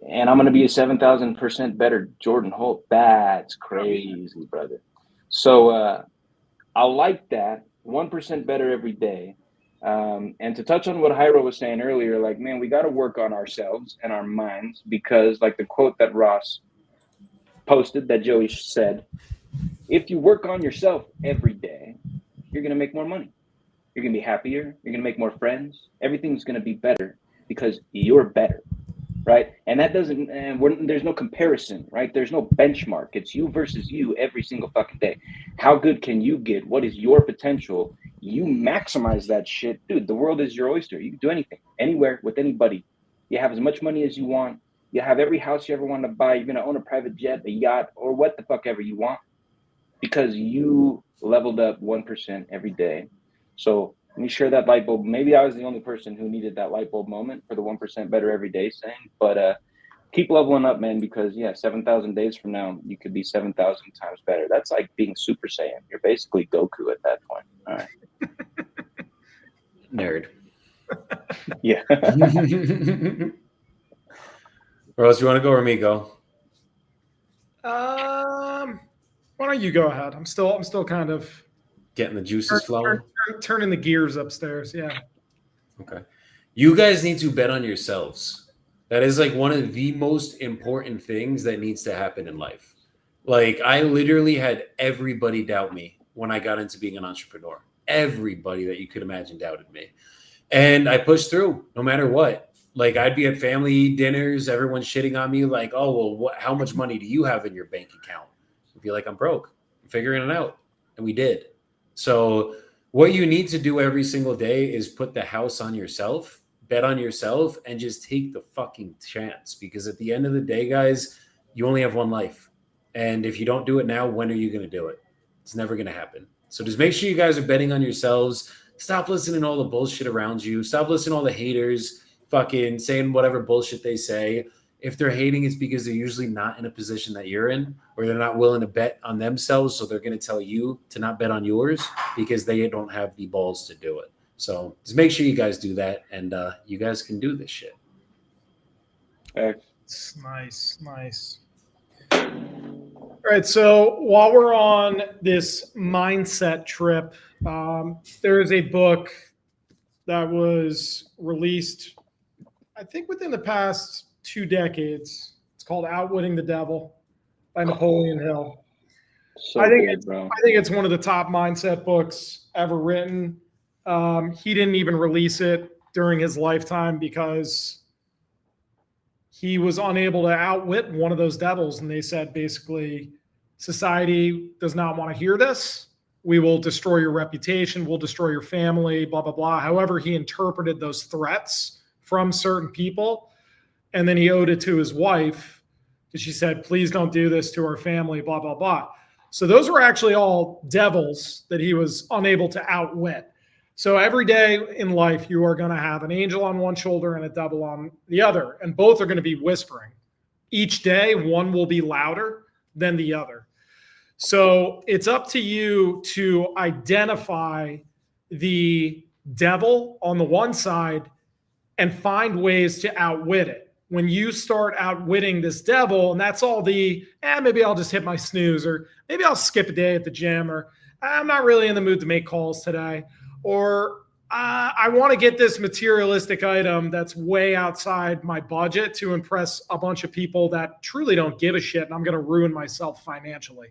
And I'm going to be a 7,000% better Jordan Holt. That's crazy, brother. So I like that. 1% better every day. And to touch on what Hyro was saying earlier, like, man, we got to work on ourselves and our minds because like the quote that Ross posted that Joey said, if you work on yourself every day, you're going to make more money. You're going to be happier. You're going to make more friends. Everything's going to be better because you're better, right? And that doesn't, and there's no comparison, right? There's no benchmark. It's you versus you every single fucking day. How good can you get? What is your potential? You maximize that shit. Dude, the world is your oyster. You can do anything, anywhere, with anybody. You have as much money as you want. You have every house you ever want to buy. You're going to own a private jet, a yacht, or what the fuck ever you want because you leveled up 1% every day. So let me share that light bulb. Maybe I was the only person who needed that light bulb moment for the 1% better every day saying, but keep leveling up, man, because 7,000 days from now, you could be 7,000 times better. That's like being Super Saiyan. You're basically Goku at that point. All right. Nerd. Yeah. Rose, you want to go or me go? Why don't you go ahead? I'm still kind of Getting the juices flowing. turning the gears upstairs. Yeah. Okay. You guys need to bet on yourselves. That is like one of the most important things that needs to happen in life. Like I literally had everybody doubt me when I got into being an entrepreneur. Everybody that you could imagine doubted me. And I pushed through no matter what. Like I'd be at family dinners, everyone's shitting on me like, "Oh, well, how much money do you have in your bank account?" I'd be like, "I'm broke. I'm figuring it out." And we did. So what you need to do every single day is put the house on yourself, bet on yourself, and just take the fucking chance. Because at the end of the day, guys, you only have one life. And if you don't do it now, when are you going to do it? It's never going to happen. So just make sure you guys are betting on yourselves. Stop listening to all the bullshit around you. Stop listening to all the haters fucking saying whatever bullshit they say. If they're hating, it's because they're usually not in a position that you're in, or they're not willing to bet on themselves. So they're going to tell you to not bet on yours because they don't have the balls to do it. So just make sure you guys do that, and you guys can do this shit. Nice. All right. So while we're on this mindset trip, there is a book that was released, I think, within the past 2 decades. It's called Outwitting the Devil by Napoleon Hill. So I think good, bro. I think it's one of the top mindset books ever written. He didn't even release it during his lifetime because he was unable to outwit one of those devils. And they said, basically, society does not want to hear this. We will destroy your reputation. We'll destroy your family, blah, blah, blah. However, he interpreted those threats from certain people. And then he owed it to his wife because she said, please don't do this to our family, blah, blah, blah. So those were actually all devils that he was unable to outwit. So every day in life, you are going to have an angel on one shoulder and a devil on the other, and both are going to be whispering. Each day, one will be louder than the other. So it's up to you to identify the devil on the one side and find ways to outwit it. When you start outwitting this devil, and that's all maybe I'll just hit my snooze, or maybe I'll skip a day at the gym, or I'm not really in the mood to make calls today, or I want to get this materialistic item that's way outside my budget to impress a bunch of people that truly don't give a shit, and I'm going to ruin myself financially.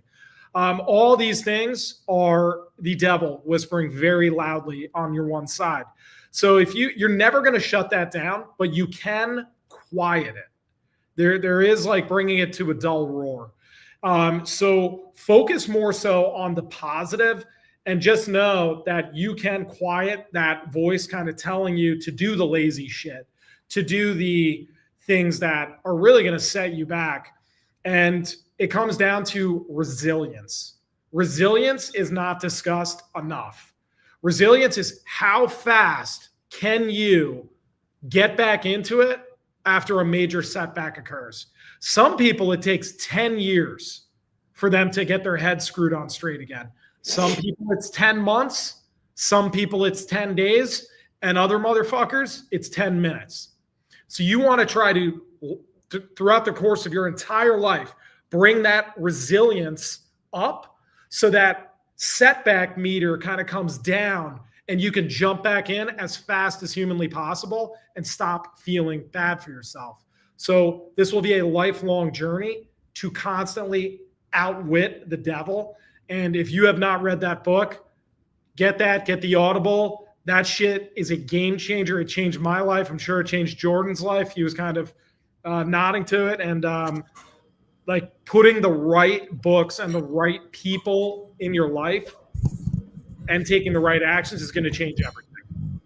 All these things are the devil whispering very loudly on your one side. So if you're never going to shut that down, but you can quiet it. There is like bringing it to a dull roar. So focus more so on the positive, and just know that you can quiet that voice kind of telling you to do the lazy shit, to do the things that are really going to set you back. And it comes down to resilience. Resilience is not discussed enough. Resilience is how fast can you get back into it after a major setback occurs. Some people, it takes 10 years for them to get their head screwed on straight again. Some people, it's 10 months. Some people, it's 10 days. And other motherfuckers, it's 10 minutes. So you want to try to, throughout the course of your entire life, bring that resilience up so that setback meter kind of comes down and you can jump back in as fast as humanly possible and stop feeling bad for yourself. So this will be a lifelong journey to constantly outwit the devil. And if you have not read that book, get the Audible. That shit is a game changer. It changed my life. I'm sure it changed Jordan's life. He was kind of nodding to it, and like putting the right books and the right people in your life and taking the right actions is going to change everything.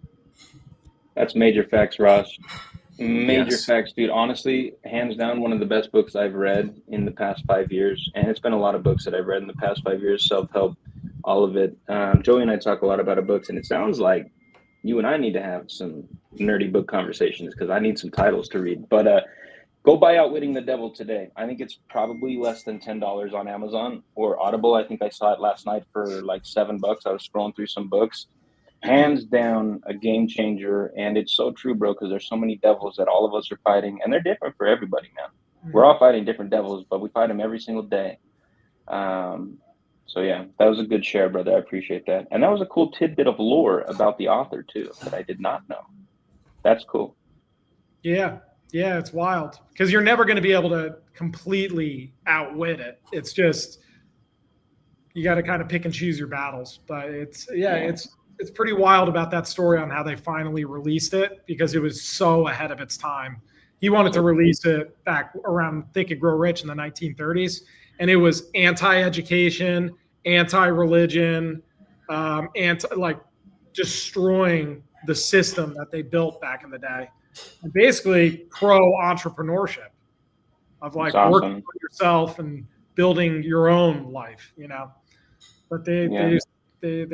That's major facts, Ross. Major Yes. facts, dude. Honestly, hands down, one of the best books I've read in the past 5 years. And it's been a lot of books that I've read in the past 5 years, self-help, all of it. Joey and I talk a lot about our books, and it sounds like you and I need to have some nerdy book conversations because I need some titles to read. But go buy Outwitting the Devil today. I think it's probably less than $10 on Amazon or Audible. I think I saw it last night for like $7. I was scrolling through some books. Hands down, a game changer. And it's so true, bro, because there's so many devils that all of us are fighting. And they're different for everybody, man. We're all fighting different devils, but we fight them every single day. So, yeah, that was a good share, brother. I appreciate that. And that was a cool tidbit of lore about the author, too, that I did not know. That's cool. Yeah. Yeah, it's wild because you're never going to be able to completely outwit it. It's just you got to kind of pick and choose your battles. But it's pretty wild about that story on how they finally released it because it was so ahead of its time. He wanted to release it back around Think and Grow Rich in the 1930s, and it was anti-education, anti-religion, anti destroying the system that they built back in the day. And basically pro entrepreneurship of like That's working awesome. for yourself and building your own life, you know. But they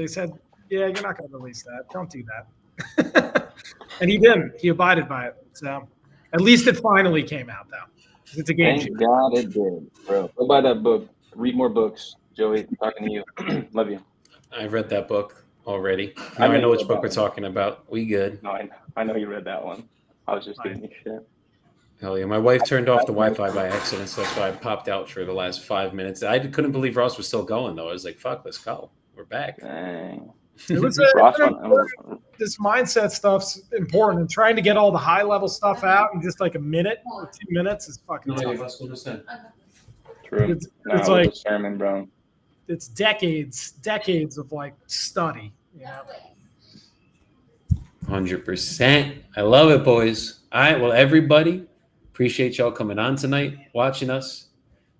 said, yeah, you're not going to release that. Don't do that. And he didn't. He abided by it. So at least it finally came out though. It's a game Thank changer. God it did, bro. Go buy that book. Read more books. Joey, talking to you. Love you. I read that book already. Now I know you which read book that we're one. talking about. We good. No, I know you read that one. I was just Right. giving you shit. Hell yeah. My wife turned off the Wi-Fi by accident, so that's why I popped out for the last 5 minutes. I couldn't believe Ross was still going though. I was like, fuck, let's go. We're back. Dang. It was Ross an went, important, this mindset stuff's important, and trying to get all the high level stuff out in just like a minute or 2 minutes is fucking tough. true. It's No, it was like a sermon, bro. it's decades of like study. You know? 100%. I love it, boys. All right. Well, everybody, appreciate y'all coming on tonight, watching us.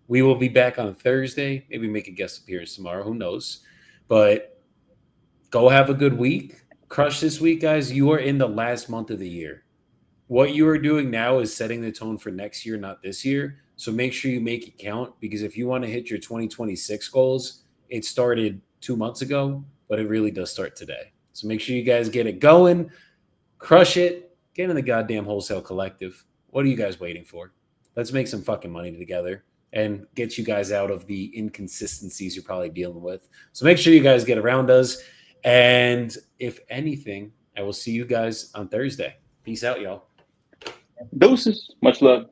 We will be back on Thursday. Maybe make a guest appearance tomorrow. Who knows? But go have a good week. Crush this week, guys. You are in the last month of the year. What you are doing now is setting the tone for next year, not this year. So make sure you make it count because if you want to hit your 2026 goals, it started 2 months ago, but it really does start today. So make sure you guys get it going, crush it, get in the goddamn wholesale collective. What are you guys waiting for? Let's make some fucking money together and get you guys out of the inconsistencies you're probably dealing with. So make sure you guys get around us. And if anything, I will see you guys on Thursday. Peace out, y'all. Deuces. Much love.